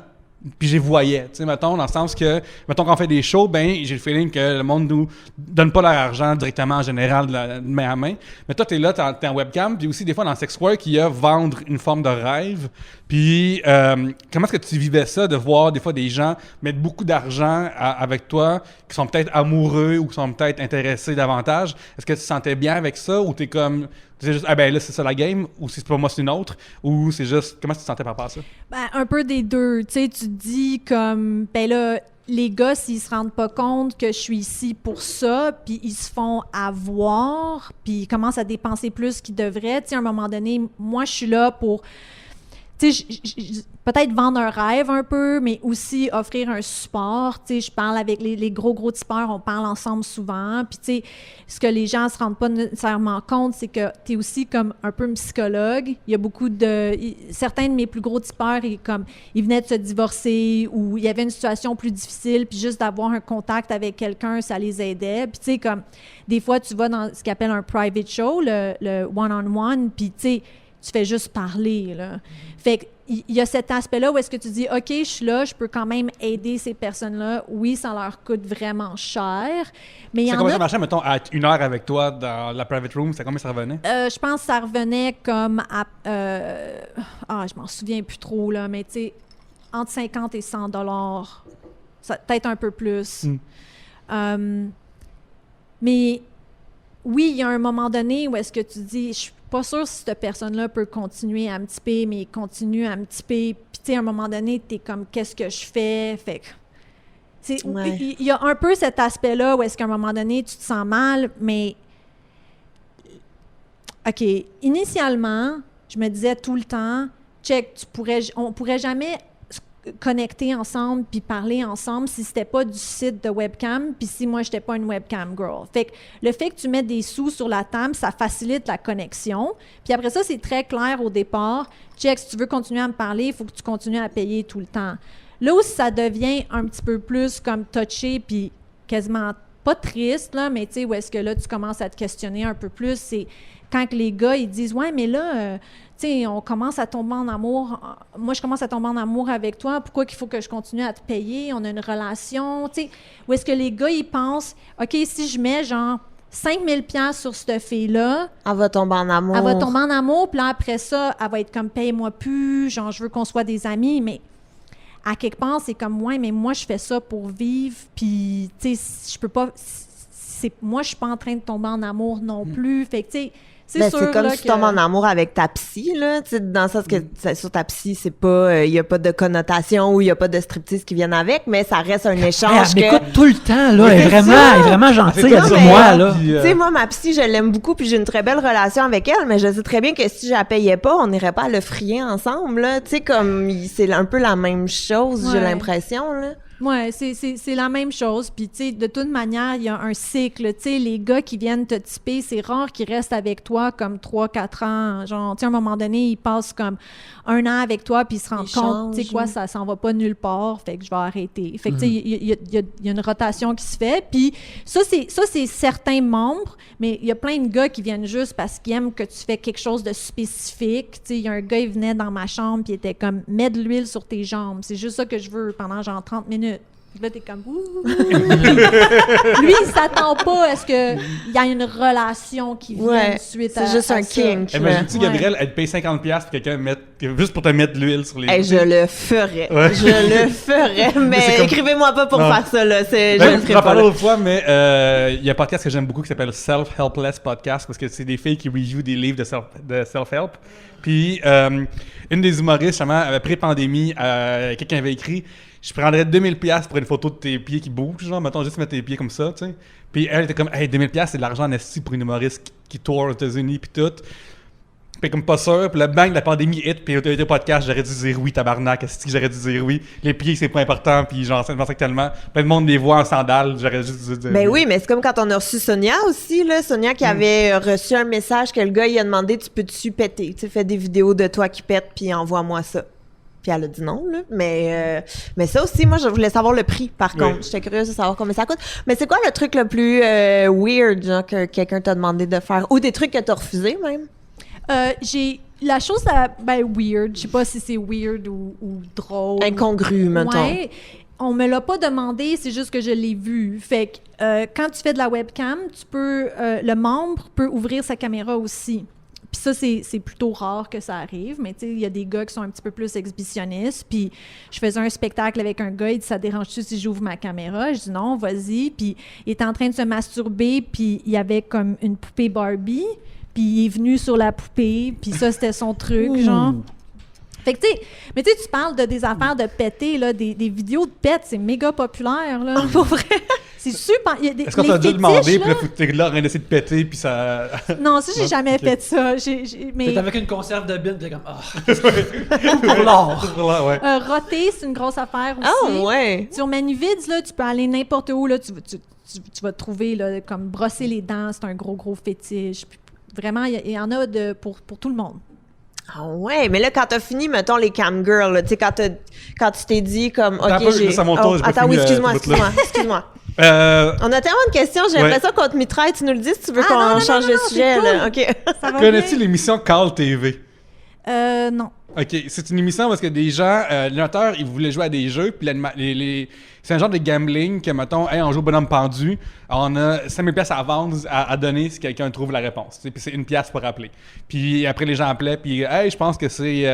puis je les voyais, tu sais, mettons, dans le sens que, mettons qu'on fait des shows, ben j'ai le feeling que le monde nous donne pas leur argent directement en général de main à main. Mais toi, t'es là, t'es en webcam, puis aussi des fois dans sex work, il y a vendre une forme de rêve. Puis comment est-ce que tu vivais ça, de voir des fois des gens mettre beaucoup d'argent avec toi, qui sont peut-être amoureux ou qui sont peut-être intéressés davantage? Est-ce que tu te sentais bien avec ça, ou t'es comme... C'est juste, ah ben là, c'est ça la game, ou si c'est pas moi, c'est une autre, ou c'est juste, comment tu te sentais par rapport à ça? Ben, un peu des deux. Tu sais, tu te dis comme, ben là, les gars, s'ils se rendent pas compte que je suis ici pour ça, puis ils se font avoir, puis ils commencent à dépenser plus qu'ils devraient, tu sais, à un moment donné, moi, je suis là pour... Tu sais, peut-être vendre un rêve un peu, mais aussi offrir un support. Tu sais, je parle avec les gros tipeurs, on parle ensemble souvent. Puis, tu sais, ce que les gens ne se rendent pas nécessairement compte, c'est que tu es aussi comme un peu un psychologue. Il y a beaucoup de... Certains de mes plus gros tipeurs, ils venaient de se divorcer ou il y avait une situation plus difficile, puis juste d'avoir un contact avec quelqu'un, ça les aidait. Puis, tu sais, comme des fois, tu vas dans ce qu'on appelle un private show, le one-on-one, puis, tu sais, tu fais juste parler, là. Fait qu'il y a cet aspect-là où est-ce que tu dis, OK, je suis là, je peux quand même aider ces personnes-là. Oui, ça leur coûte vraiment cher, mais il y en a... Comment ça marchait, mettons, à être 1 heure avec toi dans la private room, c'est combien ça revenait? Je pense que ça revenait comme à... je m'en souviens plus trop, là, mais tu sais, entre 50 et 100 $, peut-être un peu plus. Mais oui, il y a un moment donné où est-ce que tu dis, je suis pas sûre si cette personne-là peut continuer à me tiper, mais continue à me tiper. Puis, tu sais, à un moment donné, t'es comme, qu'est-ce que je fais? Fait que, il y a un peu cet aspect-là où est-ce qu'à un moment donné, tu te sens mal, mais... OK, initialement, je me disais tout le temps, check, on pourrait jamais connecter ensemble puis parler ensemble si c'était pas du site de webcam puis si moi j'étais pas une webcam girl. Fait que le fait que tu mets des sous sur la table, ça facilite la connexion. Puis après ça, c'est très clair au départ. Check, si tu veux continuer à me parler, il faut que tu continues à payer tout le temps. Là où ça devient un petit peu plus comme touché puis quasiment pas triste, là, mais tu sais, où est-ce que là, tu commences à te questionner un peu plus, c'est quand les gars, ils disent « Ouais, mais là, tu sais, on commence à tomber en amour. Moi, je commence à tomber en amour avec toi. Pourquoi qu'il faut que je continue à te payer? On a une relation. » Tu sais, où est-ce que les gars, ils pensent « OK, si je mets genre 5 000 $ sur cette fille-là... » Elle va tomber en amour. Elle va tomber en amour, puis là, après ça, elle va être comme « Paye-moi plus. » Genre, je veux qu'on soit des amis, mais... À quelque part, c'est comme, ouais, mais moi, je fais ça pour vivre, puis, tu sais, je peux pas... Moi, je suis pas en train de tomber en amour non plus. Fait que, tu sais, c'est sûr, c'est comme là, si tu tombes en amour avec ta psy, là, tu sais, dans le sens que sur ta psy, c'est pas... Il y a pas de connotation ou il y a pas de striptease qui viennent avec, mais ça reste un échange Elle m'écoute tout le temps, là. Elle est vraiment gentille avec moi, là. Tu sais, moi, ma psy, je l'aime beaucoup, puis j'ai une très belle relation avec elle, mais je sais très bien que si je la payais pas, on n'irait pas à le frier ensemble, là. Tu sais, comme, c'est un peu la même chose, j'ai l'impression, là. Ouais, c'est la même chose. Puis, tu sais, de toute manière, il y a un cycle. Tu sais, les gars qui viennent te tiper, c'est rare qu'ils restent avec toi comme 3-4 ans. Genre, tu sais, à un moment donné, ils passent comme 1 an avec toi, puis ils se rendent compte, tu sais quoi, ça s'en va pas nulle part, fait que je vais arrêter. Fait que, tu sais, il y a une rotation qui se fait. Puis, ça, c'est certains membres, mais il y a plein de gars qui viennent juste parce qu'ils aiment que tu fais quelque chose de spécifique. Tu sais, il y a un gars, il venait dans ma chambre, puis il était comme, mets de l'huile sur tes jambes. C'est juste ça que je veux pendant genre 30 minutes. Là, t'es comme... Lui, il s'attend pas à ce qu'il y ait une relation qui vienne suite à ça. C'est juste un kink. Imagine-tu, Gabrielle, elle te paye 50$ pour quelqu'un juste pour te mettre de l'huile sur les... Hey, je le ferais. Ouais. Je le ferais, mais écrivez-moi pas pour faire ça, là. Je le ferai pas. L'autre fois, mais il y a un podcast que j'aime beaucoup qui s'appelle Self-Helpless Podcast, parce que c'est des filles qui reviewent des livres de self-help. Puis, une des humoristes, justement, pré-pandémie, quelqu'un avait écrit « Je prendrais 2000$ pour une photo de tes pieds qui bougent, genre, mettons, juste mettre tes pieds comme ça, tu sais. » Puis elle était comme « Hey, 2000$, c'est de l'argent en esti pour une humoriste qui tourne aux États-Unis, puis tout. » Puis comme pas sûr, puis le bang de la pandémie hit, puis au podcast, j'aurais dû dire oui, tabarnak, est-ce que j'aurais dû dire oui. Les pieds, c'est pas important, puis genre, ça me pensait que tellement. Plein de monde les voit en sandales, j'aurais juste dû dire oui. Mais c'est comme quand on a reçu Sonia aussi, là. Sonia qui avait reçu un message que le gars, il a demandé, tu peux-tu péter? Tu fais des vidéos de toi qui pète, puis envoie-moi ça. Puis elle a dit non, là. Mais ça aussi, moi, je voulais savoir le prix, par contre. J'étais curieuse de savoir combien ça coûte. Mais c'est quoi le truc le plus weird, genre, que quelqu'un t'a demandé de faire? Ou des trucs que t'as refusés, même? la chose, weird, je sais pas si c'est weird ou drôle. Incongru, mettons. Ouais, on me l'a pas demandé, c'est juste que je l'ai vu. Fait que quand tu fais de la webcam, le membre peut ouvrir sa caméra aussi. Puis ça, c'est plutôt rare que ça arrive, mais tu sais, il y a des gars qui sont un petit peu plus exhibitionnistes. Puis je faisais un spectacle avec un gars, il dit « Ça dérange-tu si j'ouvre ma caméra? » Je dis « Non, vas-y. » Puis il était en train de se masturber, puis il y avait comme une poupée Barbie, puis il est venu sur la poupée, puis ça, c'était son truc, genre. Fait que, tu sais, mais tu sais, tu parles de des affaires de péter, là, des vidéos de pète, c'est méga populaire, là. Pour vrai. C'est super. Il y a des, Est-ce qu'on t'a déjà demandé, puis là, t'es là en train d'essayer de péter, puis ça. Non, ça, j'ai jamais fait ça. Mais... T'es avec une conserve de bine, t'es comme, pour l'or. Ouais. Roter, c'est une grosse affaire aussi. Ah, ouais. Sur Manuvids, là, tu peux aller n'importe où, là, tu vas te trouver, là, comme brosser les dents, c'est un gros fétiche. Puis, vraiment, il y en a pour tout le monde. Ah ouais, mais là, quand t'as fini, mettons, les cam girls, tu sais, quand tu t'es dit, comme, OK, c'est à mon tour, j'ai pas attends, fini, oui, excuse-moi. On a tellement de questions, j'ai l'impression qu'on te mitraille, tu nous le dis si tu veux qu'on change de sujet, cool. là. OK. Ça va Connais-tu bien? l'émission Call TV? Non. OK, c'est une émission parce que des gens, l'animateur, il voulait jouer à des jeux, puis c'est un genre de gambling que, mettons, hey, on joue au bonhomme pendu, on a 5000 pièces à vendre, à donner si quelqu'un trouve la réponse. Puis c'est 1 pièce pour appeler. Puis après, les gens appelaient, puis hey, je pense que c'est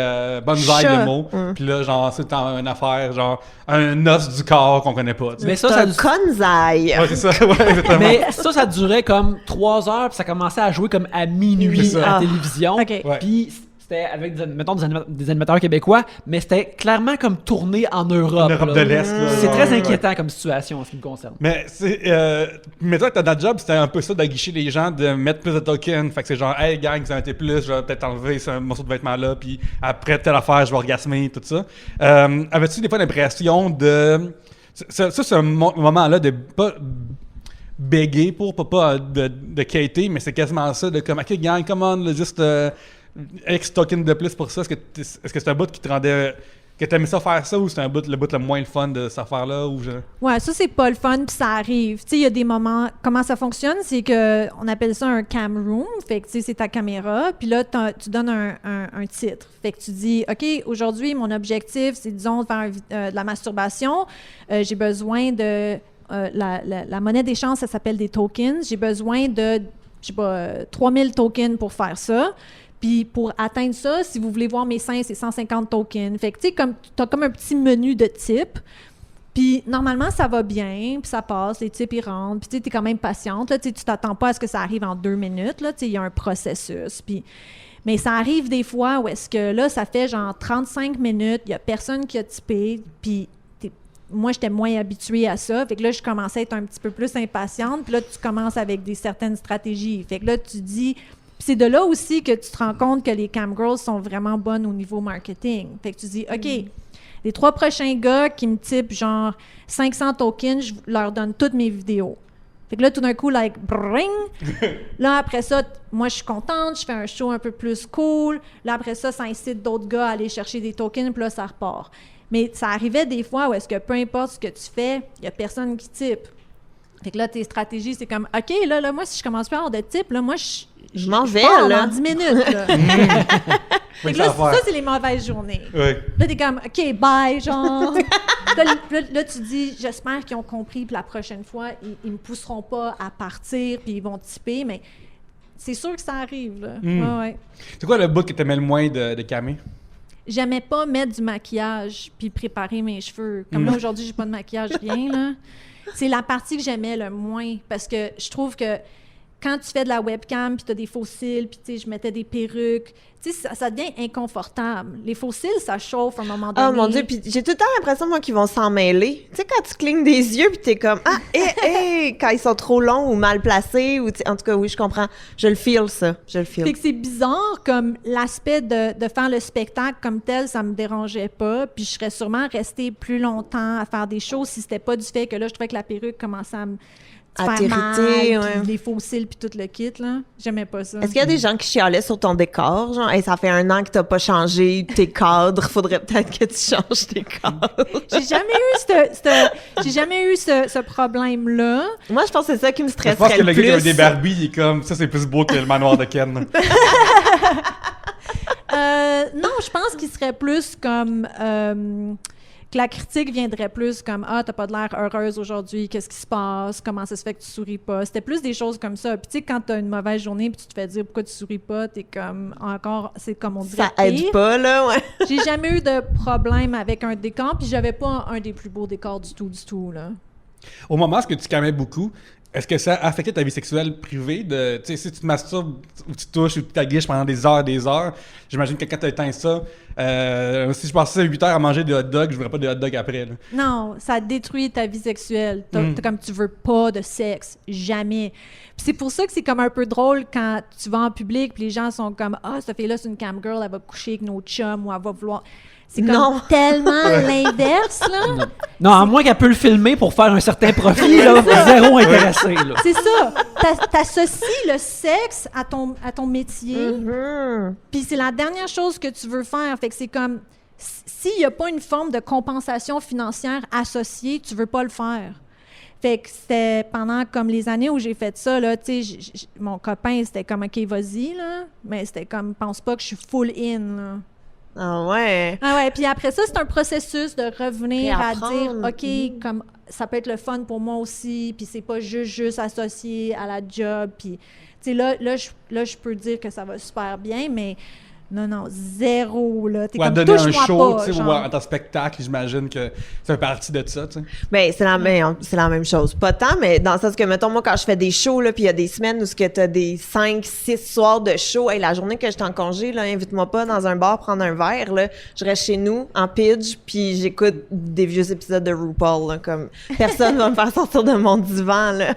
bonsaï le mot. Puis là, genre, c'est une affaire, genre, un os du corps qu'on connaît pas. Mais C'est un konzai. Ouais, c'est ça, ouais, exactement. Mais ça durait comme 3 heures, puis ça commençait à jouer comme à minuit C'est ça. à la télévision. OK. Ouais. Puis c'était avec, mettons, des animateurs québécois, mais c'était clairement comme tourné en Europe. En Europe de l'Est, là. C'est très Ouais. inquiétant comme situation en ce qui me concerne. Mais mais toi, notre job, c'était un peu ça d'aguicher les gens, de mettre plus de tokens. Fait que c'est genre, hey gang, vous en mettez plus, je vais peut-être enlever ce morceau de vêtement-là, puis après telle affaire, je vais orgasmer, tout ça. Avais-tu des fois l'impression de. Ça c'est un moment-là de pas béguer pour pas de quêter, mais c'est quasiment ça, de comme, ok gang, come on, là, juste X token de plus pour ça. Est-ce que c'est un bout qui te rendait. Que t'aimais ça faire ça ou c'est le bout le moins le fun de cette affaire-là? Ouais, ça, c'est pas le fun, puis ça arrive. Tu sais, il y a des moments... Comment ça fonctionne, c'est que on appelle ça un cam room. Fait que, tu sais, c'est ta caméra, puis là, tu donnes un titre. Fait que tu dis, OK, aujourd'hui, mon objectif, c'est, disons, de faire de la masturbation. J'ai besoin de... la monnaie d'échange, ça s'appelle des tokens. J'ai besoin de, je sais pas, 3000 tokens pour faire ça. Puis pour atteindre ça, si vous voulez voir mes seins, c'est 150 tokens. Fait que tu sais, t'as comme un petit menu de type. Puis normalement, ça va bien, puis ça passe, les types, ils rentrent. Puis tu sais, t'es quand même patiente. Là, tu t'attends pas à ce que ça arrive en 2 minutes. Là, tu sais, il y a un processus. Mais ça arrive des fois où est-ce que là, ça fait genre 35 minutes, il y a personne qui a typé, puis moi, j'étais moins habituée à ça. Fait que là, je commençais à être un petit peu plus impatiente. Puis là, tu commences avec certaines stratégies. Fait que là, tu dis... Puis c'est de là aussi que tu te rends compte que les camgirls sont vraiment bonnes au niveau marketing. Fait que tu dis, OK, les 3 prochains gars qui me typent genre 500 tokens, je leur donne toutes mes vidéos. Fait que là, tout d'un coup, like, bring! Là, après ça, moi, je suis contente, je fais un show un peu plus cool. Là, après ça, ça incite d'autres gars à aller chercher des tokens, puis là, ça repart. Mais ça arrivait des fois où est-ce que peu importe ce que tu fais, il n'y a personne qui type. Fait que là, tes stratégies, c'est comme, OK, là, moi, si je commence pas à avoir de type, là, moi, je m'en vais, pars là. dans 10 minutes, là. Fait que là, ça, c'est les mauvaises journées. Oui. Là, t'es comme, OK, bye, genre. là, tu dis, j'espère qu'ils ont compris, puis la prochaine fois, ils me pousseront pas à partir, puis ils vont typer, mais c'est sûr que ça arrive, là. Ouais. C'est quoi le bout que t'aimais le moins de Camé? J'aimais pas mettre du maquillage puis préparer mes cheveux. Comme là, aujourd'hui, j'ai pas de maquillage, rien, là. C'est la partie que j'aimais le moins parce que je trouve que quand tu fais de la webcam puis tu as des faux cils puis tu sais, je mettais des perruques, tu sais, ça devient inconfortable. Les faux cils, ça chauffe à un moment donné. Oh mon Dieu, puis j'ai tout le temps l'impression, moi, qu'ils vont s'en mêler. Tu sais, quand tu clignes des yeux puis t'es comme, quand ils sont trop longs ou mal placés, ou en tout cas, oui, je comprends. Je le feel, ça. Je le feel. Fait que c'est bizarre, comme l'aspect de faire le spectacle comme tel, ça me dérangeait pas. Puis je serais sûrement restée plus longtemps à faire des choses si c'était pas du fait que là, je trouvais que la perruque commençait à me faire mal, t'irriter, puis les faux cils, puis tout le kit, là. J'aimais pas ça. Est-ce qu'il y a des gens qui chialaient sur ton décor? Genre, hey, ça fait 1 an que t'as pas changé tes cadres, faudrait peut-être que tu changes tes cadres. J'ai jamais eu ce problème-là. Moi, je pense que c'est ça qui me Je stresserait pense que le le gars qui a plus. des Barbies, il est comme, ça c'est plus beau que le manoir de Ken. Non, je pense qu'il serait plus comme... que la critique viendrait plus comme « Ah, t'as pas de l'air heureuse aujourd'hui, qu'est-ce qui se passe? Comment ça se fait que tu souris pas? » C'était plus des choses comme ça. Puis tu sais, quand t'as une mauvaise journée puis tu te fais dire « Pourquoi tu souris pas? » T'es comme encore... C'est comme on dirait Ça aide pire. pas, là, ouais. J'ai jamais eu de problème avec un décor, puis j'avais pas un des plus beaux décors du tout, là. Au moment où tu calmais beaucoup, est-ce que ça affectait ta vie sexuelle privée? Tu sais, si tu te masturbes ou tu touches ou tu t'aguiches pendant des heures, j'imagine que quand tu as éteint ça, si je passais 8 heures à manger des hot dogs, je voudrais pas de hot dogs après. Là. Non, ça détruit ta vie sexuelle. T'as comme tu veux pas de sexe, jamais. Puis c'est pour ça que c'est comme un peu drôle quand tu vas en public puis les gens sont comme « Ah, cette fille-là, c'est une cam girl, elle va coucher avec nos chums ou elle va vouloir... » C'est comme Non. tellement l'inverse, là. Non, à moins qu'elle peut le filmer pour faire un certain profit, là, zéro intéressé. Là. C'est ça. T'associes le sexe à ton métier, puis c'est la dernière chose que tu veux faire. Fait que c'est comme, s'il n'y a pas une forme de compensation financière associée, tu veux pas le faire. Fait que c'était pendant comme les années où j'ai fait ça, là, tu sais, mon copain, c'était comme « OK, vas-y », là, mais c'était comme « Pense pas que je suis full in », là. Ah ouais. Ah ouais, puis après ça, c'est un processus de revenir à dire, Réapprendre. OK, comme ça peut être le fun pour moi aussi, puis c'est pas juste associé à la job, puis tu sais, là, je peux dire que ça va super bien, mais non, zéro, là. T'es Ou à comme, donner un touche-moi show, pas, tu sais, ou genre. à ton spectacle, j'imagine que ça fait partie de ça, tu sais. Ben, c'est la même chose. Pas tant, mais dans le sens que, mettons, moi, quand je fais des shows, là, puis il y a des semaines où t'as des 5, 6 soirs de show, hey, la journée que j'étais en congé, là, invite-moi pas dans un bar prendre un verre, là. Je reste chez nous, en pidge, puis j'écoute des vieux épisodes de RuPaul, là, comme personne va me faire sortir de mon divan, là.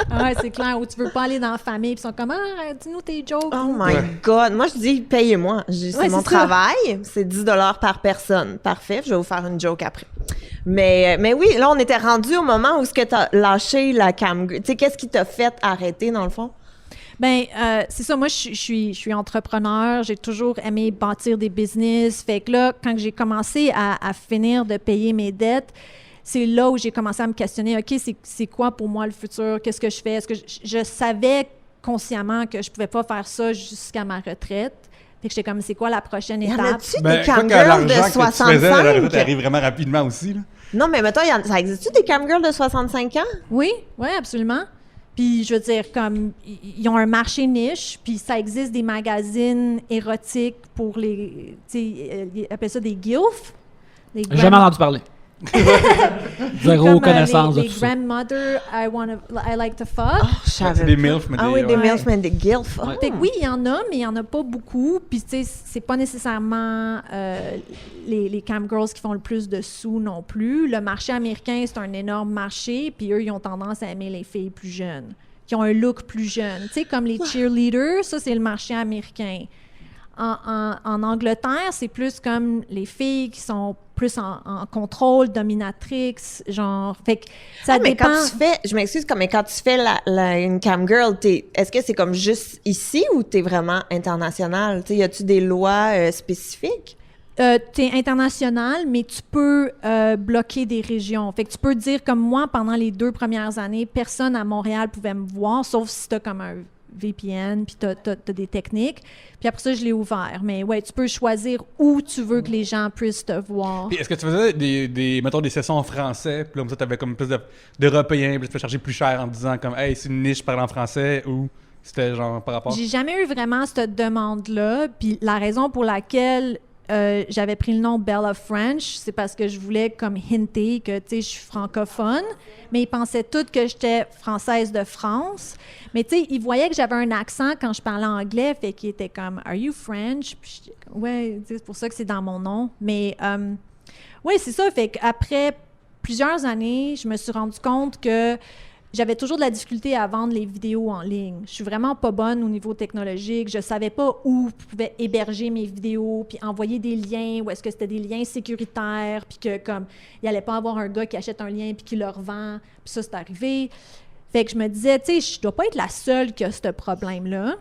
Ah ouais, c'est clair, où tu veux pas aller dans la famille, puis ils sont comme, ah, dis-nous tes jokes. Oh my God! Moi, je dis, payez-moi. C'est Ouais, mon c'est ça. travail. C'est 10 $ par personne. Parfait. Je vais vous faire une joke après. Mais oui, là, on était rendu au moment où tu as lâché la cam. Tu sais, qu'est-ce qui t'a fait arrêter, dans le fond? Ben, c'est ça. Moi, je suis entrepreneur. J'ai toujours aimé bâtir des business. Fait que là, quand j'ai commencé à finir de payer mes dettes, c'est là où j'ai commencé à me questionner. OK, c'est quoi pour moi le futur? Qu'est-ce que je fais? Est-ce que je savais consciemment que je pouvais pas faire ça jusqu'à ma retraite? Fait que j'étais comme, c'est quoi la prochaine Y en étape? a-tu Ben, des quoi cam que girls de l'argent que tu faisais, la retraite 65? arrive vraiment rapidement aussi, là. Non, mais mettons, ça existe-tu des cam girls de 65 ans? Oui, absolument. Puis, je veux dire, comme, ils ont un marché niche, puis ça existe des magazines érotiques pour les, tu sais, ils appellent ça des GILF. J'ai jamais entendu parler. Zéro connaissance les de tout ça. grandmother, I like to fuck. Je savais Des pas. MILF, mais Ah des- oui, des ouais. MILF, mais des GILF. Ah. Fait que oui, il y en a, mais il y en a pas beaucoup. Puis, tu sais, c'est pas nécessairement les camgirls qui font le plus de sous non plus. Le marché américain, c'est un énorme marché, puis eux, ils ont tendance à aimer les filles plus jeunes, qui ont un look plus jeune. Tu sais, comme les cheerleaders, ça, c'est le marché américain. En Angleterre, c'est plus comme les filles qui sont plus en contrôle, dominatrix, genre. Fait que ça mais dépend. quand tu fais, je m'excuse, mais quand tu fais une cam girl, est-ce que c'est comme juste ici ou t'es vraiment international? Y a-tu des lois spécifiques? T'es international, mais tu peux bloquer des régions. Fait que tu peux dire, comme moi, pendant les 2 premières années, personne à Montréal pouvait me voir, sauf si t'as comme un VPN, puis t'as des techniques. Puis après ça, je l'ai ouvert. Mais ouais, tu peux choisir où tu veux que les gens puissent te voir. Puis est-ce que tu faisais mettons, des sessions en français, puis là, comme ça, t'avais comme plus d'Européens, puis tu peux charger plus cher en disant comme, hey, c'est une niche, parle en français, ou c'était genre par rapport? J'ai jamais eu vraiment cette demande-là. Puis la raison pour laquelle j'avais pris le nom Bella French, c'est parce que je voulais comme hinter que, tu sais, je suis francophone, mais ils pensaient tous que j'étais française de France. Mais tu sais, ils voyaient que j'avais un accent quand je parlais anglais, fait qu'ils étaient comme « Are you French? » Puis j'étais comme « Ouais, c'est pour ça que c'est dans mon nom. » Mais oui, c'est ça. Fait qu'après plusieurs années, je me suis rendu compte que j'avais toujours de la difficulté à vendre les vidéos en ligne. Je suis vraiment pas bonne au niveau technologique. Je savais pas où je pouvais héberger mes vidéos, puis envoyer des liens, ou est-ce que c'était des liens sécuritaires, puis que comme il allait pas avoir un gars qui achète un lien puis qui le revend. Puis ça, c'est arrivé. Fait que je me disais, tu sais, je dois pas être la seule qui a ce problème-là.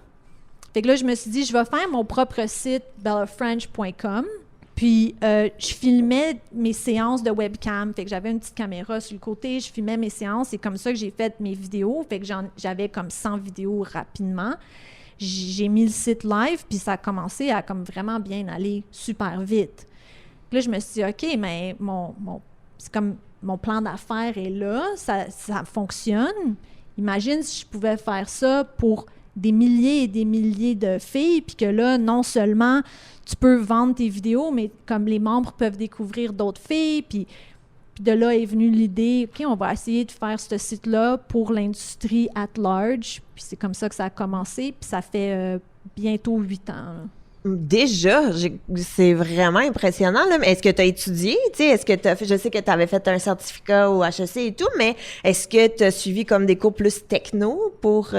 Fait que là, je me suis dit, je vais faire mon propre site, bellafrench.com. Puis, je filmais mes séances de webcam. Fait que j'avais une petite caméra sur le côté, je filmais mes séances. C'est comme ça que j'ai fait mes vidéos. Fait que j'avais comme 100 vidéos rapidement. j'ai mis le site live, puis ça a commencé à comme vraiment bien aller super vite. Puis là, je me suis dit, OK, mais c'est comme mon plan d'affaires est là, ça fonctionne. Imagine si je pouvais faire ça pour des milliers et des milliers de filles, puis que là, non seulement tu peux vendre tes vidéos, mais comme les membres peuvent découvrir d'autres filles, puis de là est venue l'idée, OK, on va essayer de faire ce site-là pour l'industrie at large. Puis c'est comme ça que ça a commencé, puis ça fait bientôt 8 ans. Là. Déjà, c'est vraiment impressionnant. Là. Mais est-ce que tu as étudié? Est-ce que je sais que tu avais fait un certificat au HEC et tout, mais est-ce que tu as suivi comme des cours plus techno pour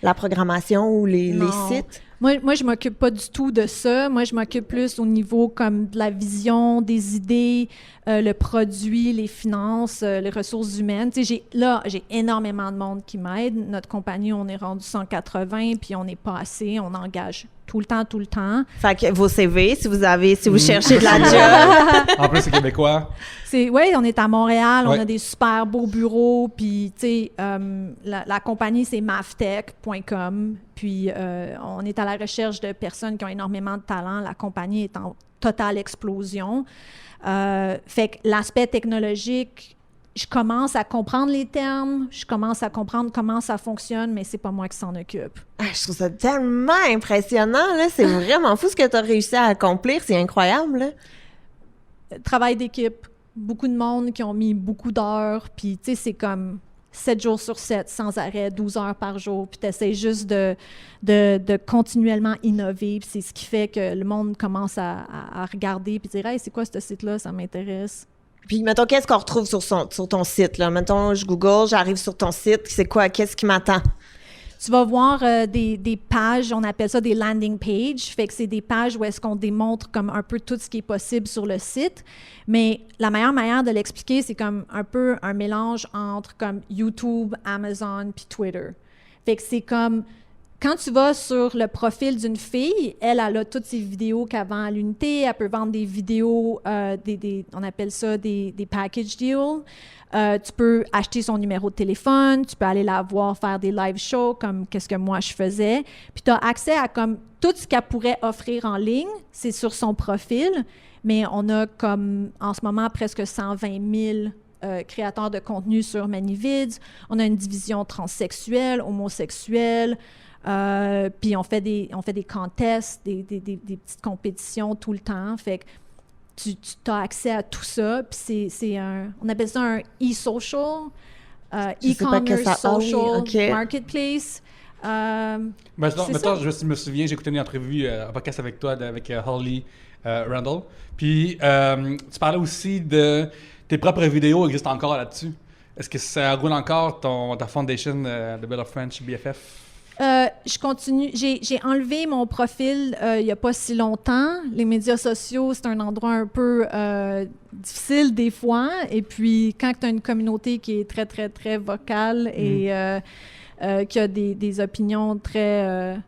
la programmation ou les sites? Moi, je m'occupe pas du tout de ça. Moi, je m'occupe plus au niveau comme de la vision, des idées, le produit, les finances, les ressources humaines. J'ai énormément de monde qui m'aide. Notre compagnie, on est rendu 180, puis on n'est pas assez. On engage tout le temps. Fait que vos CV, si vous cherchez de la job. En plus, c'est québécois. Oui, on est à Montréal, Ouais. on a des super beaux bureaux, puis tu sais, la compagnie, c'est maftech.com, puis on est à la recherche de personnes qui ont énormément de talent. La compagnie est en totale explosion. Fait que l'aspect technologique, je commence à comprendre les termes, je commence à comprendre comment ça fonctionne, mais c'est pas moi qui s'en occupe. Ah, je trouve ça tellement impressionnant, là. C'est vraiment fou ce que tu as réussi à accomplir. C'est incroyable, là. Travail d'équipe, beaucoup de monde qui ont mis beaucoup d'heures, puis tu sais, c'est comme 7 jours sur 7, sans arrêt, 12 heures par jour, puis tu essaies juste de continuellement innover, puis c'est ce qui fait que le monde commence à regarder, puis dire « Hey, c'est quoi ce site-là? Ça m'intéresse. » Puis, mettons, qu'est-ce qu'on retrouve sur ton site, là? Mettons, je Google, j'arrive sur ton site, c'est quoi? Qu'est-ce qui m'attend? Tu vas voir des pages, on appelle ça des landing pages, fait que c'est des pages où est-ce qu'on démontre comme un peu tout ce qui est possible sur le site, mais la meilleure manière de l'expliquer, c'est comme un peu un mélange entre comme YouTube, Amazon puis Twitter. Fait que c'est comme quand tu vas sur le profil d'une fille, elle a toutes ses vidéos qu'elle vend à l'unité. Elle peut vendre des vidéos, on appelle ça des package deals. Tu peux acheter son numéro de téléphone. Tu peux aller la voir faire des live shows comme qu'est-ce que moi je faisais. Puis tu as accès à comme tout ce qu'elle pourrait offrir en ligne. C'est sur son profil. Mais on a comme en ce moment presque 120 000 créateurs de contenu sur ManyVids. On a une division transsexuelle, homosexuelle. Puis on fait des contests, des petites compétitions tout le temps. Fait que tu as accès à tout ça. Puis on appelle ça un e-social, e-commerce social marketplace. Mettons, je me souviens, j'ai écouté une entrevue, un podcast avec toi, avec Holly Randall. Puis tu parlais aussi de tes propres vidéos existent encore là-dessus. Est-ce que ça roule encore ta foundation de Belle of French BFF? Je continue. J'ai enlevé mon profil il n'y a pas si longtemps. Les médias sociaux, c'est un endroit un peu difficile des fois. Et puis, quand tu as une communauté qui est très, très, très vocale et qui a des opinions très...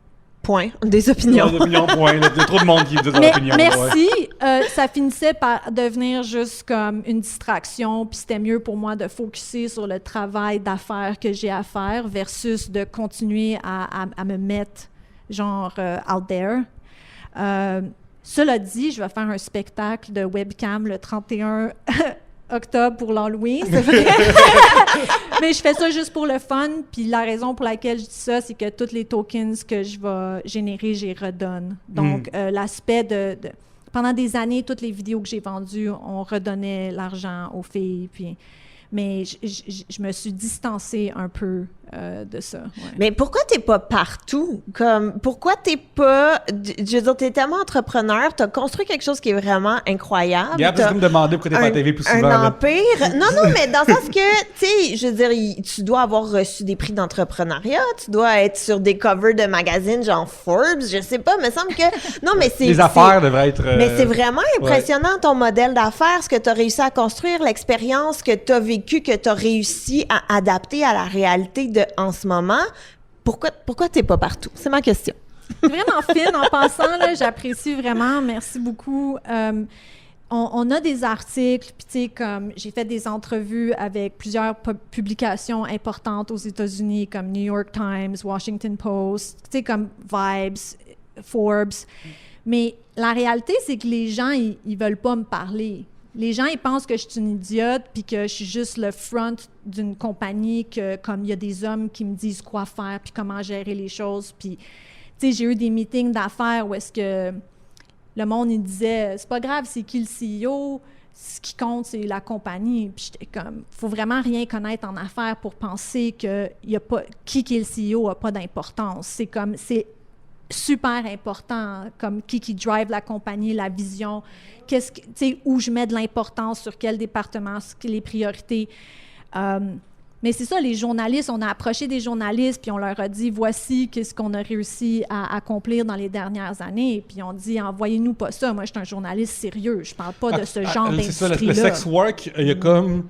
Point. Des opinions. Des opinions, point. Il y a trop de monde qui dit des opinions. Merci. Ouais. Ça finissait par devenir juste comme une distraction, puis c'était mieux pour moi de focusser sur le travail d'affaires que j'ai à faire versus de continuer à me mettre genre out there. Cela dit, je vais faire un spectacle de webcam le 31 octobre pour l'Halloween. Mais je fais ça juste pour le fun. Puis la raison pour laquelle je dis ça, c'est que tous les tokens que je vais générer, j'y redonne. Donc, l'aspect de... Pendant des années, toutes les vidéos que j'ai vendues, on redonnait l'argent aux filles. Puis... Mais je me suis distancée un peu de ça. Ouais. Mais pourquoi t'es pas partout? Pourquoi t'es pas... Je veux dire, t'es tellement entrepreneur, t'as construit quelque chose qui est vraiment incroyable. Il y a plus de me demander pourquoi t'es pas à la TV plus souvent. Un empire. Non, mais dans le sens que, tu sais, je veux dire, tu dois avoir reçu des prix d'entrepreneuriat, tu dois être sur des covers de magazines genre Forbes, je sais pas, me semble que... Non, mais c'est... Les affaires devraient être... Mais c'est vraiment impressionnant, ton modèle d'affaires, ce que t'as réussi à construire, l'expérience que t'as vécue, que t'as réussi à adapter à la réalité de en ce moment. Pourquoi t'es pas partout? C'est ma question. C'est vraiment fine en passant, là, j'apprécie vraiment. Merci beaucoup. on a des articles, puis tu sais, comme j'ai fait des entrevues avec plusieurs publications importantes aux États-Unis, comme New York Times, Washington Post, tu sais, comme Vibes, Forbes. Mais la réalité, c'est que les gens, ils veulent pas me parler. Les gens, ils pensent que je suis une idiote, puis que je suis juste le front d'une compagnie, que comme il y a des hommes qui me disent quoi faire, puis comment gérer les choses. Puis, tu sais, j'ai eu des meetings d'affaires où est-ce que le monde, il disait, c'est pas grave, c'est qui le CEO, ce qui compte, c'est la compagnie. Puis j'étais comme, faut vraiment rien connaître en affaires pour penser que y a pas, qui est le CEO n'a pas d'importance. C'est comme, c'est super important, comme qui drive la compagnie, la vision, qu'est-ce que, tu sais, où je mets de l'importance, sur quel département, les priorités. Mais c'est ça, les journalistes, on a approché des journalistes, puis on leur a dit, voici qu'est-ce qu'on a réussi à accomplir dans les dernières années. Puis on dit, envoyez-nous pas ça. Moi, je suis un journaliste sérieux. Je parle pas de ce genre d'industrie-là. C'est ça, le sex work, il y a comme...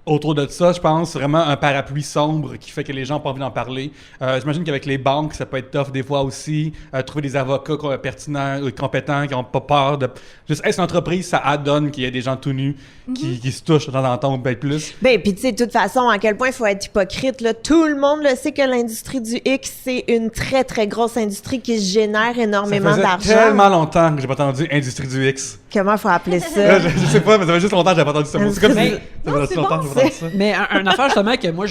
Autour de ça, je pense vraiment un parapluie sombre qui fait que les gens n'ont pas envie d'en parler. J'imagine qu'avec les banques, ça peut être tough des fois aussi. Trouver des avocats pertinents ou compétents qui n'ont pas peur de... Juste, c'est une entreprise, ça adonne qu'il y ait des gens tout nus qui se touchent de temps en temps ou peut-être plus. Ben, puis tu sais, de toute façon, à quel point il faut être hypocrite, là. Tout le monde le sait que l'industrie du X, c'est une très, très grosse industrie qui génère énormément d'argent. Ça faisait tellement longtemps que j'ai pas entendu industrie du X. Comment il faut appeler ça? Je sais pas, mais ça fait juste longtemps que j'ai pas entendu ce mot. C'est comme si... Non, c'est bon, Mais une affaire justement que moi,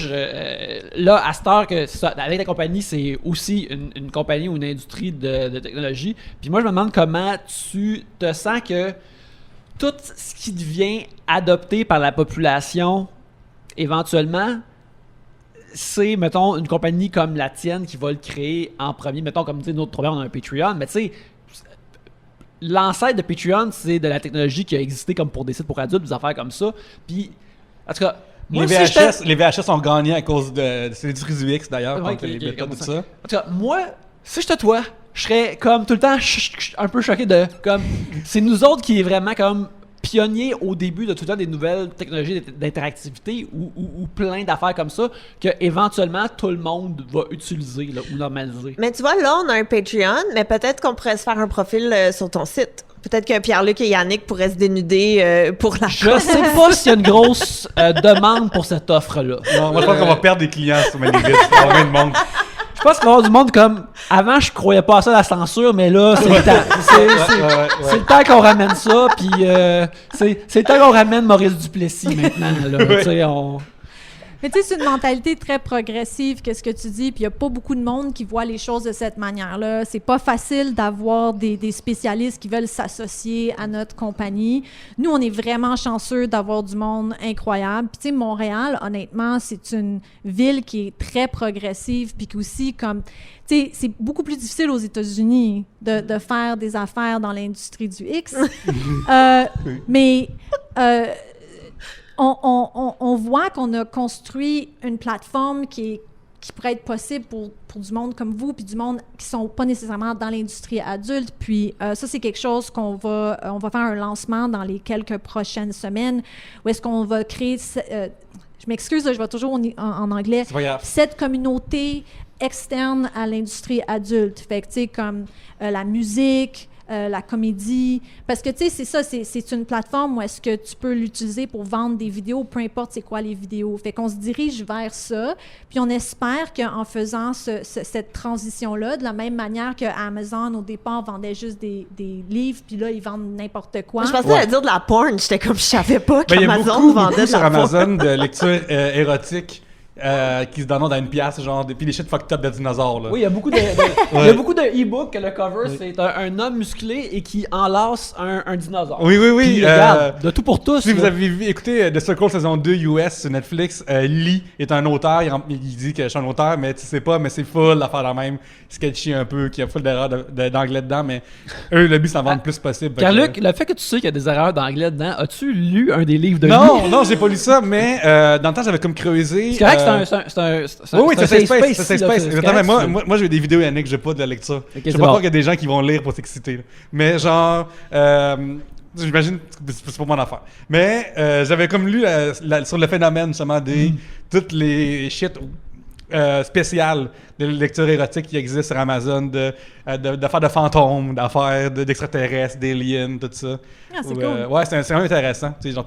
là, à cette heure, que ça, avec la compagnie, c'est aussi une compagnie ou une industrie de technologie. Puis moi, je me demande comment tu te sens que tout ce qui devient adopté par la population, éventuellement, c'est, mettons, une compagnie comme la tienne qui va le créer en premier. Mettons, comme tu sais, notre problème, on a un Patreon, mais tu sais, l'ancêtre de Patreon, c'est de la technologie qui a existé comme pour des sites pour adultes, des affaires comme ça. Puis, en tout cas, moi, les VHS ont gagné à cause de l'industrie du X, d'ailleurs, contre les bêtas, tout ça. En tout cas, moi, si j'étais toi, je serais comme tout le temps un peu choqué de comme c'est nous autres qui est vraiment comme pionniers au début de tout le temps des nouvelles technologies d'interactivité ou plein d'affaires comme ça que éventuellement tout le monde va utiliser là, ou normaliser. Mais tu vois, là, on a un Patreon, mais peut-être qu'on pourrait se faire un profil sur ton site. Peut-être que Pierre-Luc et Yannick pourraient se dénuder pour la Je sais pas s'il y a une grosse demande pour cette offre-là. Non, moi, je pense qu'on va perdre des clients sur Manivids. Il y a plein de monde. Je pense qu'il va y avoir du monde comme... Avant, je croyais pas à ça, la censure, mais là, c'est le temps. C'est le temps qu'on ramène ça, puis c'est le temps qu'on ramène Maurice Duplessis maintenant. Là. Ouais. Tu sais, on... Mais tu sais, c'est une mentalité très progressive, qu'est-ce que tu dis, puis il n'y a pas beaucoup de monde qui voit les choses de cette manière-là. C'est pas facile d'avoir des spécialistes qui veulent s'associer à notre compagnie. Nous, on est vraiment chanceux d'avoir du monde incroyable. Puis tu sais, Montréal, honnêtement, c'est une ville qui est très progressive, puis qui aussi, comme, tu sais, c'est beaucoup plus difficile aux États-Unis de faire des affaires dans l'industrie du X. Mais... On voit qu'on a construit une plateforme qui pourrait être possible pour du monde comme vous, puis du monde qui sont pas nécessairement dans l'industrie adulte. Puis ça, c'est quelque chose on va faire un lancement dans les quelques prochaines semaines, où est-ce qu'on va créer... je m'excuse, je vais toujours en anglais. Cette communauté externe à l'industrie adulte. Fait que, tu sais, comme la musique... la comédie, parce que tu sais, c'est ça, c'est une plateforme où est-ce que tu peux l'utiliser pour vendre des vidéos, peu importe c'est quoi les vidéos. Fait qu'on se dirige vers ça, puis on espère qu'en faisant cette transition-là, de la même manière que Amazon au départ vendait juste des livres, puis là ils vendent n'importe quoi. Je pensais à dire de la porn, j'étais comme je savais pas qu'Amazon vendait de la sur porn. Amazon de lecture érotique. Qui se donnent dans une pièce, genre, puis des shit fucked up de dinosaures, là. Oui, il y a beaucoup de il y a beaucoup de e-books que le cover, c'est un homme musclé et qui enlace un dinosaure. Oui. Puis, regarde, de tout pour tous. Si vous avez écouté The Circle saison 2 US sur Netflix, Lee est un auteur, il dit que je suis un auteur, mais tu sais pas, mais c'est full d'affaires la même, sketchy un peu, qu'il y a full d'erreurs d'anglais dedans, mais eux, le but, c'est d'en vendre le plus possible. Car-Luc, le fait que tu sais qu'il y a des erreurs d'anglais dedans, as-tu lu un des livres de lui? Non, j'ai pas lu ça, mais dans le temps, j'avais comme creusé. C'est correct, c'est un safe space. Moi, j'ai des vidéos, Yannick, j'ai pas de la lecture. Je sais pas qu'il y a des gens qui vont lire pour s'exciter. Mais genre, j'imagine que c'est pas mon affaire. Mais j'avais comme lu sur le phénomène, justement, toutes les shit spéciales de lecture érotique qui existent sur Amazon, d'affaires de fantômes, d'affaires d'extraterrestres, d'aliens, tout ça. Ah, c'est cool. Ouais, c'est vraiment intéressant. Tu sais, genre,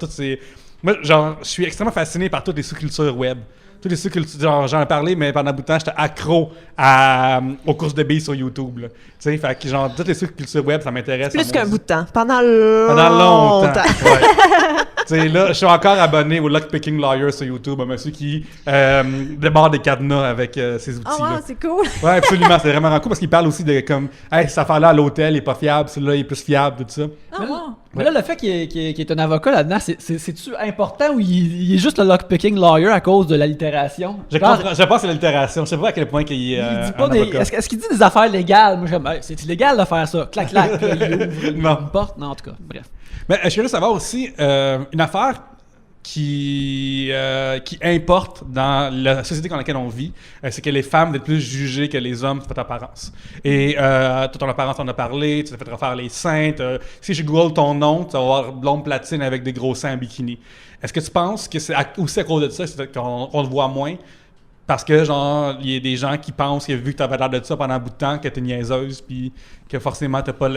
moi, genre, je suis extrêmement fasciné par toutes les sous-cultures web. Toutes les sous-cultures, genre, j'en ai parlé, mais pendant un bout de temps, j'étais accro aux courses de billes sur YouTube. Tu sais, fait que genre, toutes les sous-cultures web, ça m'intéresse. Plus qu'un bout de temps. Pendant longtemps. longtemps. Ouais. Tu sais, là, je suis encore abonné au Lockpicking Lawyer sur YouTube, un monsieur qui débarre des cadenas avec ces outils-là. Oh, wow, c'est cool. Ouais, absolument, c'est vraiment cool parce qu'il parle aussi de comme, hey, cette affaire-là à l'hôtel est pas fiable, celui-là est plus fiable, tout ça. Ah, wow. Mais là, le fait qu'il est un avocat là-dedans, c'est-tu important ou il est juste le lockpicking lawyer à cause de l'allitération? Je pense que c'est l'allitération. Je sais pas à quel point il est Il dit pas un avocat. est-ce qu'il dit des affaires légales? Moi, je suis comme, hey, c'est illégal de faire ça. Clac, clac. Puis là, il ouvre Non. une porte. Non, en tout cas, bref. Mais je voulais savoir aussi une affaire qui importe dans la société dans laquelle on vit, c'est que les femmes d'être plus jugées que les hommes sur votre apparence. Et toute ton apparence, on en a parlé, tu t'es fait refaire les seins. Si je google ton nom, tu vas avoir blonde platine avec des gros seins en bikini. Est-ce que tu penses que c'est aussi à cause de ça qu'on te voit moins? Parce que, genre, il y a des gens qui pensent que vu que tu avais l'air de ça pendant un bout de temps, que tu es niaiseuse, puis que forcément, tu n'as pas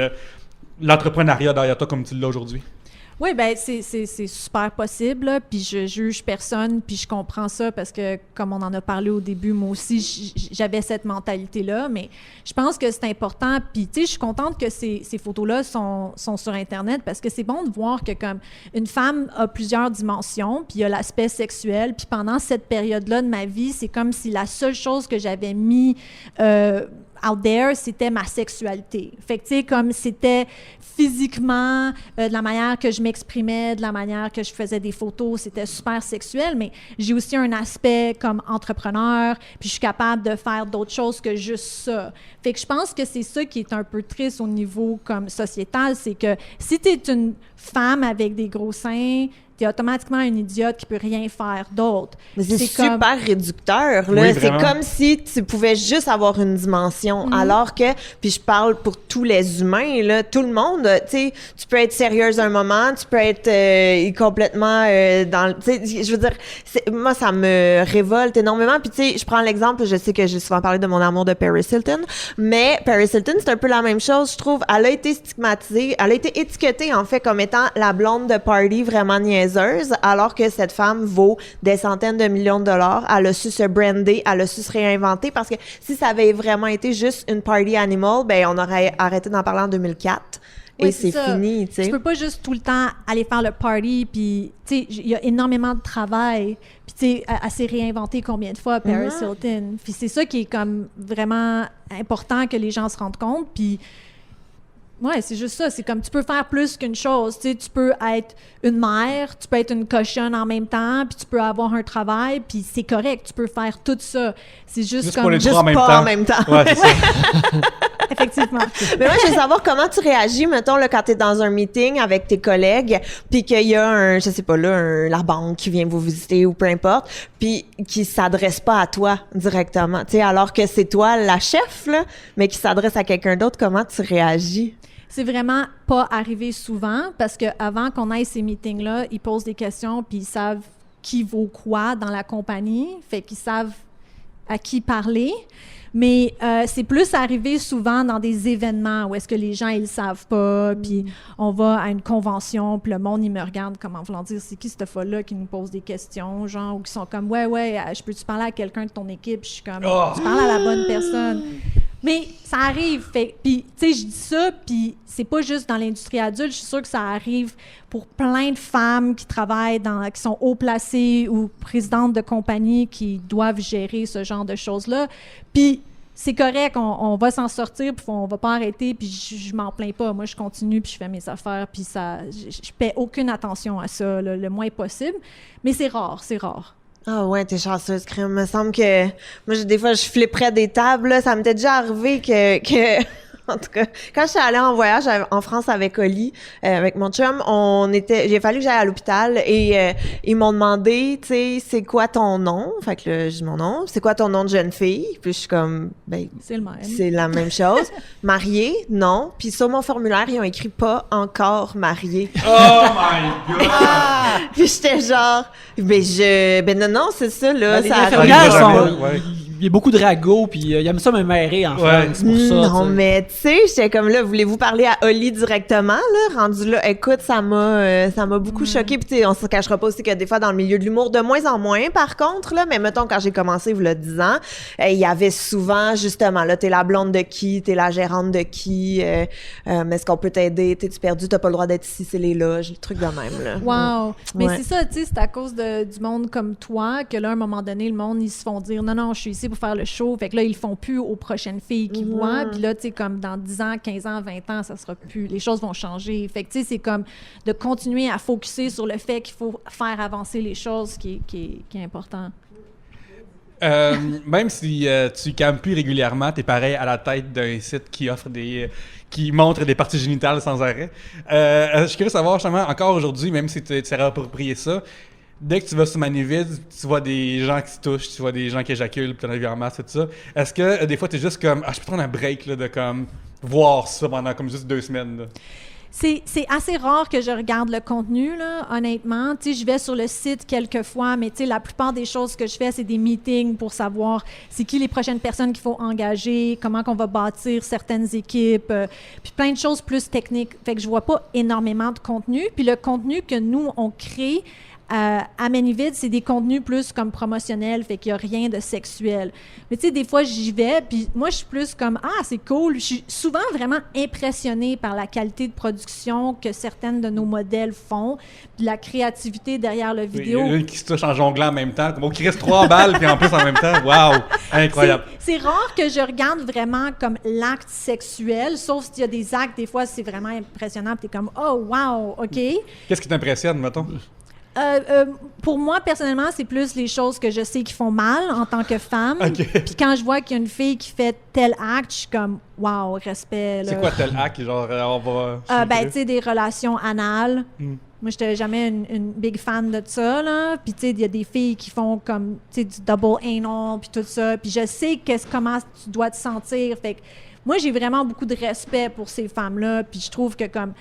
l'entrepreneuriat derrière toi comme tu l'as aujourd'hui. Oui, ben c'est super possible, là, puis je juge personne, puis je comprends ça parce que, comme on en a parlé au début, moi aussi, j'avais cette mentalité-là, mais je pense que c'est important, puis tu sais, je suis contente que ces photos-là sont sur Internet parce que c'est bon de voir que, comme, une femme a plusieurs dimensions, puis il y a l'aspect sexuel, puis pendant cette période-là de ma vie, c'est comme si la seule chose que j'avais mis out there, c'était ma sexualité. Fait que, tu sais, comme c'était physiquement, de la manière que je m'exprimais, de la manière que je faisais des photos, c'était super sexuel, mais j'ai aussi un aspect comme entrepreneur, puis je suis capable de faire d'autres choses que juste ça. Fait que je pense que c'est ça qui est un peu triste au niveau comme sociétal, c'est que si tu es une femme avec des gros seins, t'es automatiquement une idiote qui peut rien faire d'autre. Mais c'est super réducteur, là. Oui, c'est comme si tu pouvais juste avoir une dimension, alors que, puis je parle pour tous les humains, là, tout le monde, tu sais, tu peux être sérieuse un moment, tu peux être complètement dans, tu sais, je veux dire, moi, ça me révolte énormément, puis tu sais, je prends l'exemple, je sais que j'ai souvent parlé de mon amour de Paris Hilton, mais Paris Hilton, c'est un peu la même chose, je trouve. Elle a été stigmatisée, elle a été étiquetée, en fait, comme étant la blonde de party vraiment niaiseuse, alors que cette femme vaut des centaines de millions de dollars. Elle a su se brander, elle a su se réinventer, parce que si ça avait vraiment été juste une party animal, ben on aurait arrêté d'en parler en 2004. Oui, et c'est fini, tu sais. Tu peux pas juste tout le temps aller faire le party, puis, tu sais, il y a énormément de travail, puis, tu sais, elle s'est réinventée combien de fois, Paris Hilton. Puis c'est ça qui est comme vraiment important que les gens se rendent compte, puis ouais, c'est juste ça. C'est comme tu peux faire plus qu'une chose. Tu sais, tu peux être une mère, tu peux être une cochonne en même temps, puis tu peux avoir un travail, puis c'est correct. Tu peux faire tout ça. C'est juste comme juste pas en même temps. Ouais, c'est ça. Effectivement. Mais moi, je veux savoir comment tu réagis, mettons, là, quand t'es dans un meeting avec tes collègues, puis qu'il y a je sais pas, là, la banque qui vient vous visiter ou peu importe, puis qui s'adresse pas à toi directement. Tu sais, alors que c'est toi la chef, là, mais qui s'adresse à quelqu'un d'autre, comment tu réagis? C'est vraiment pas arrivé souvent parce qu'avant qu'on aille ces meetings-là, ils posent des questions puis ils savent qui vaut quoi dans la compagnie, fait qu'ils savent à qui parler. Mais c'est plus arrivé souvent dans des événements où est-ce que les gens, ils le savent pas, puis on va à une convention, puis le monde, il me regarde comme en voulant dire, c'est qui cette folle-là qui nous pose des questions, genre, ou qui sont comme, ouais, je peux-tu parler à quelqu'un de ton équipe? Puis je suis comme, tu parles à la bonne personne. Mais ça arrive, puis tu sais, je dis ça, puis c'est pas juste dans l'industrie adulte, je suis sûre que ça arrive pour plein de femmes qui travaillent qui sont haut placées ou présidentes de compagnies qui doivent gérer ce genre de choses-là. Puis c'est correct, on va s'en sortir, puis on va pas arrêter, puis je m'en plains pas. Moi, je continue, puis je fais mes affaires, puis je paie aucune attention à ça, là, le moins possible. Mais c'est rare. Ah ouais, t'es chanceuse, crème. Il me semble que moi, des fois, je flipperais des tables, là. Ça m'était déjà arrivé que en tout cas, quand je suis allée en voyage en France avec Oli, avec mon chum, j'ai fallu que j'aille à l'hôpital et ils m'ont demandé, tu sais, c'est quoi ton nom? Fait que là, je dis mon nom. C'est quoi ton nom de jeune fille? Puis je suis comme, ben, c'est le même. C'est la même chose. Mariée? Non. Puis sur mon formulaire, ils ont écrit pas encore mariée. Oh my God! Puis j'étais genre, ben non, c'est ça, là. Les ça infirmières arrive. sont... Ouais. y a beaucoup de ragots, puis il aime ça me mêler en France pour ça. Non, t'sais. mais tu sais, j'étais comme là, voulez-vous parler à Oli directement, là? Rendu là, écoute, ça m'a beaucoup choqué. Puis tu sais, on se cachera pas aussi que des fois, dans le milieu de l'humour, de moins en moins, par contre, là, mais mettons, quand j'ai commencé, il y a 10 ans, il y avait souvent, justement, là, t'es la blonde de qui, t'es la gérante de qui, est-ce qu'on peut t'aider, t'es-tu perdu, t'as pas le droit d'être ici, c'est les loges, le truc de même, là. Wow! Mais Ouais. c'est ça, tu sais, c'est à cause du monde comme toi que là, à un moment donné, le monde, ils se font dire non, je suis ici pour faire le show. Fait que là, ils le font plus aux prochaines filles qu'ils voient. Puis là, tu sais, comme dans 10 ans, 15 ans, 20 ans, ça sera plus. Les choses vont changer. Fait que, tu sais, c'est comme de continuer à focusser sur le fait qu'il faut faire avancer les choses qui est important. Même si tu campes plus régulièrement, t'es pareil à la tête d'un site qui offre qui montre des parties génitales sans arrêt. Je suis curieux de savoir, justement, encore aujourd'hui, même si tu t'es réapproprié ça, dès que tu vas sur Manivids, tu vois des gens qui se touchent, tu vois des gens qui éjaculent, puis t'en as vu en masse, tout ça. Est-ce que des fois, t'es juste comme, je peux prendre un break, là, de comme voir ça pendant comme juste 2 semaines, là? C'est assez rare que je regarde le contenu, là, honnêtement. Tu sais, je vais sur le site quelques fois, mais tu sais, la plupart des choses que je fais, c'est des meetings pour savoir c'est qui les prochaines personnes qu'il faut engager, comment qu'on va bâtir certaines équipes, puis plein de choses plus techniques. Fait que je vois pas énormément de contenu. Puis le contenu que nous, on crée à Manivids, c'est des contenus plus comme promotionnels, fait qu'il y a rien de sexuel. Mais tu sais, des fois, j'y vais, puis moi, je suis plus comme « Ah, c'est cool ». Je suis souvent vraiment impressionnée par la qualité de production que certaines de nos modèles font, puis la créativité derrière le vidéo. Il y a une qui se touche en jonglant en même temps, comme qui reste 3 balles, puis en plus en même temps, waouh, incroyable. C'est rare que je regarde vraiment comme l'acte sexuel, sauf s'il y a des actes, des fois, c'est vraiment impressionnant, puis t'es comme « Oh, wow, OK ». Qu'est-ce qui t'impressionne, mettons? Pour moi, personnellement, c'est plus les choses que je sais qui font mal en tant que femme. OK. Puis quand je vois qu'il y a une fille qui fait tel acte, je suis comme « Wow, respect ». C'est quoi tel hack? Genre, on va... Tu sais, des relations anales. Moi, j'étais jamais une big fan de ça, là. Puis, tu sais, il y a des filles qui font comme, tu sais, du double anal, puis tout ça. Puis je sais comment tu dois te sentir. Fait que moi, j'ai vraiment beaucoup de respect pour ces femmes-là. Puis je trouve que comme...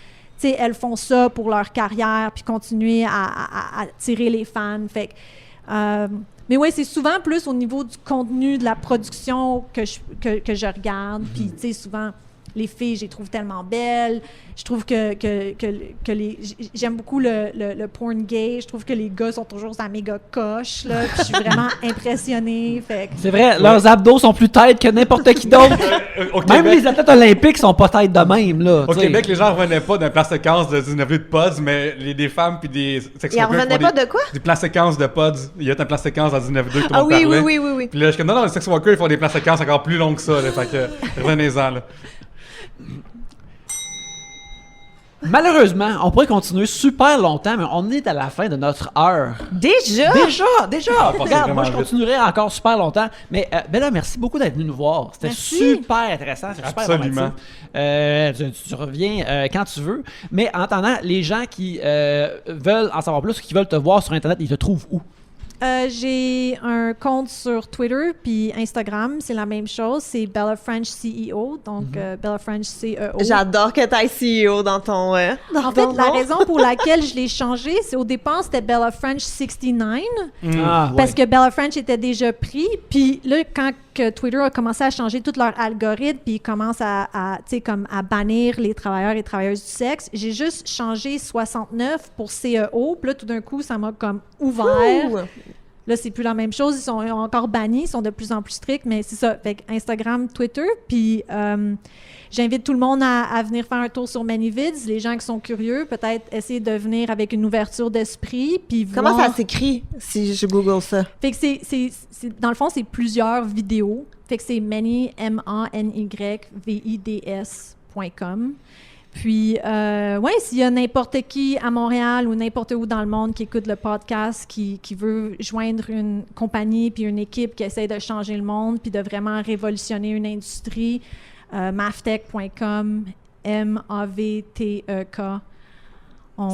Tu sais, elles font ça pour leur carrière, puis continuer à attirer les fans. Fait que, mais oui, c'est souvent plus au niveau du contenu, de la production que je regarde. Puis, tu sais, souvent, les filles, je les trouve tellement belles. Je trouve que j'aime beaucoup le porn gay. Je trouve que les gars sont toujours à méga coche, là. Puis je suis vraiment impressionnée. Fait que... C'est vrai, leurs abdos sont plus têtes que n'importe qui d'autre. Au Même Québec, les athlètes olympiques sont pas têtes de même, là. au t'sais. Québec, les gens revenaient pas d'un plan séquence de 19 de pods, mais des femmes puis des sex Ils workers revenaient font pas de quoi? des plans séquences de pods. Il y a un plan séquence dans 19 que tout le Ah monde oui, parlait. oui. Puis là, je suis comme, non, les sex workers, ils font des plans séquences encore plus longs que ça, là. Fait que, revenez-en, là. Malheureusement, on pourrait continuer super longtemps, mais on est à la fin de notre heure. Déjà? Déjà! Regarde, vraiment moi, je vite. continuerai encore super longtemps. Mais Bella, merci beaucoup d'être venue nous voir. C'était Merci. super intéressant. C'est super Absolument. informatif. Tu reviens quand tu veux. Mais en attendant, les gens qui veulent en savoir plus ou qui veulent te voir sur Internet, ils te trouvent où? J'ai un compte sur Twitter puis Instagram, c'est la même chose, c'est Bella French CEO, donc Bella French CEO. J'adore que t'aies CEO dans ton... En fait, la raison pour laquelle je l'ai changé, c'est au départ, c'était Bella French 69, Ah, parce que Bella French était déjà pris. Puis là, quand que Twitter a commencé à changer tout leur algorithme, puis ils commencent à bannir les travailleurs et travailleuses du sexe, j'ai juste changé 69 pour CEO. Puis là, tout d'un coup, ça m'a comme ouvert. Ouh. Là, c'est plus la même chose. Ils sont encore bannis, ils sont de plus en plus stricts, mais c'est ça. Fait que Instagram, Twitter, puis j'invite tout le monde à venir faire un tour sur Manivids. Les gens qui sont curieux, peut-être essayer de venir avec une ouverture d'esprit, puis Comment voir... ça s'écrit, si je google ça? Fait que dans le fond, c'est plusieurs vidéos. Fait que c'est Many, MANYVIDS.com. Puis, s'il y a n'importe qui à Montréal ou n'importe où dans le monde qui écoute le podcast, qui veut joindre une compagnie puis une équipe qui essaie de changer le monde puis de vraiment révolutionner une industrie, mavtech.com, MAVTEK.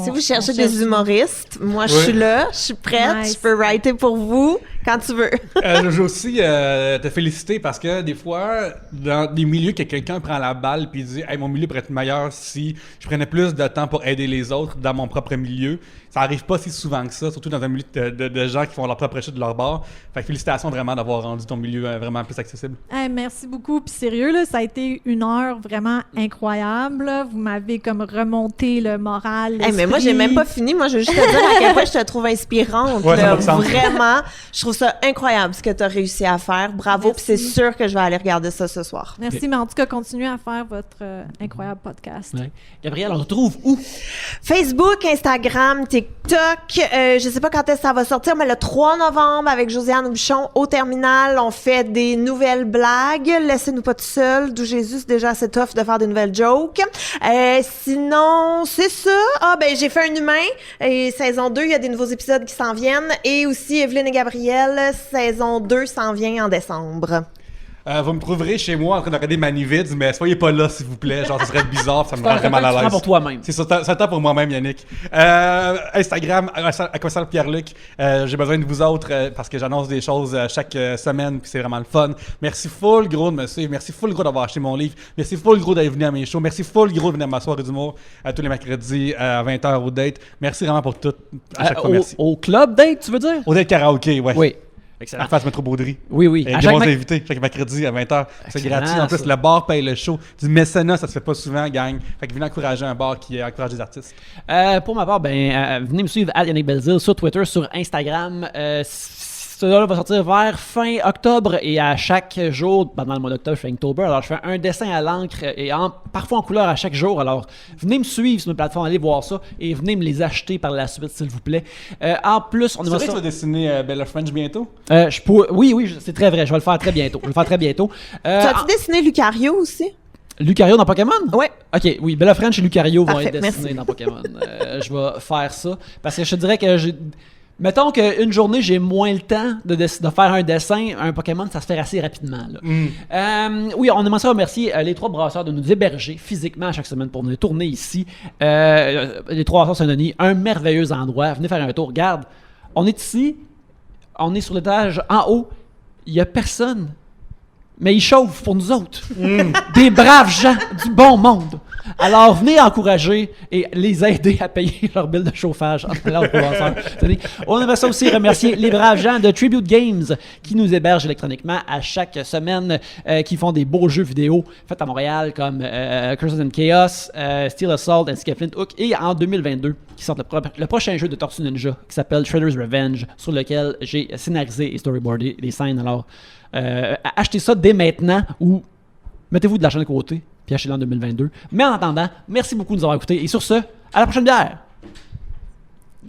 Si vous cherchez des humoristes, moi, je suis là, je suis prête, Nice. je peux writer pour vous quand tu veux. Je veux aussi te féliciter parce que des fois, dans des milieux que quelqu'un prend la balle puis dit « Hey, mon milieu pourrait être meilleur si je prenais plus de temps pour aider les autres dans mon propre milieu. » Ça arrive pas si souvent que ça, surtout dans un milieu de gens qui font leur propre chute de leur bord. Fait que félicitations vraiment d'avoir rendu ton milieu vraiment plus accessible. Hey, merci beaucoup. Puis sérieux, là, ça a été une heure vraiment incroyable. Là. Vous m'avez comme remonté le moral. Hey, mais moi, j'ai même pas fini. Moi, je veux juste te dire à quel point je te trouve inspirante. Ouais, ça là. va de sens. Vraiment, je trouve ça incroyable ce que tu as réussi à faire. Bravo. Puis Merci. c'est sûr que je vais aller regarder ça ce soir. Merci, mais en tout cas, continuez à faire votre incroyable podcast. Ouais. Gabrielle, on retrouve où? Facebook, Instagram, TikTok. Je sais pas quand est-ce que ça va sortir, mais le 3 novembre, avec Josiane Bouchon, au terminal, on fait des nouvelles blagues. Laissez-nous pas tout seuls. D'où Jésus, c'est déjà assez tough de faire des nouvelles jokes. Sinon, c'est ça. Ah, ben, j'ai fait un humain. Et saison 2, il y a des nouveaux épisodes qui s'en viennent. Et aussi, Evelyne et Gabrielle, saison 2 s'en vient en décembre. Vous me trouverez chez moi en train de regarder Manivids, mais soyez pas là, s'il vous plaît. Genre, ça serait bizarre, ça me rend vraiment mal à Tu prends l'aise. pour toi-même. C'est ça, c'est le temps pour moi-même, Yannick. Instagram, à quoi ça le Pierre-Luc. J'ai besoin de vous autres parce que j'annonce des choses chaque semaine, puis c'est vraiment le fun. Merci full gros de me suivre. Merci full gros d'avoir acheté mon livre. Merci full gros d'être venu à mes shows. Merci full gros de venir à ma soirée d'humour tous les mercredis à 20h au date. Merci vraiment pour tout. À chaque fois, merci. Au club date, tu veux dire? Au date karaoké, ouais. Oui. À Excellent. face Métro Baudry. Oui, oui. Et À des chaque bons ma- invités, chaque mercredi à 20h. C'est Excellent, gratuit. En plus, ça. le bar paye le show. Du mécénat, ça se fait pas souvent, gang. Fait que venez encourager un bar qui encourage des artistes. Pour ma part, venez me suivre à Yannick Belzile sur Twitter, sur Instagram. Cela va sortir vers fin octobre et à chaque jour, pendant le mois d'octobre, je fais Inktober. Alors, je fais un dessin à l'encre et parfois en couleur à chaque jour. Alors, venez me suivre sur mes plateformes, allez voir ça et venez me les acheter par la suite, s'il vous plaît. En plus, on C'est aimerait vrai que ça. tu vas dessiner Bella French bientôt? Oui, c'est très vrai. Je vais le faire très bientôt. Tu as-tu dessiné Lucario aussi? Lucario dans Pokémon? Ouais. Ok, oui, Bella French et Lucario vont Parfait, être dessinés merci. dans Pokémon. Je vais faire ça parce que je te dirais que mettons qu'une journée, j'ai moins le temps de faire un dessin. Un Pokémon, ça se fait assez rapidement. Là. Oui, on aimerait ça remercier les trois brasseurs de nous héberger physiquement à chaque semaine pour venir tourner ici. Les trois brasseurs Saint-Denis, un merveilleux endroit. Venez faire un tour. Regarde, on est ici, on est sur l'étage en haut. Il n'y a personne. Mais ils chauffent pour nous autres. Des braves gens, du bon monde. Alors, venez encourager et les aider à payer leur bill de chauffage en allant au brasseur. On aimerait ça aussi remercier les braves gens de Tribute Games qui nous hébergent électroniquement à chaque semaine, qui font des beaux jeux vidéo faits à Montréal comme Curses and Chaos, Steel Assault, Escape Flint Hook et en 2022 qui sort le prochain jeu de Tortue Ninja qui s'appelle Shredder's Revenge sur lequel j'ai scénarisé et storyboardé les scènes. Alors, achetez ça dès maintenant ou mettez-vous de l'argent de côté puis achetez-le en 2022. Mais en attendant, merci beaucoup de nous avoir écoutés et sur ce, à la prochaine bière!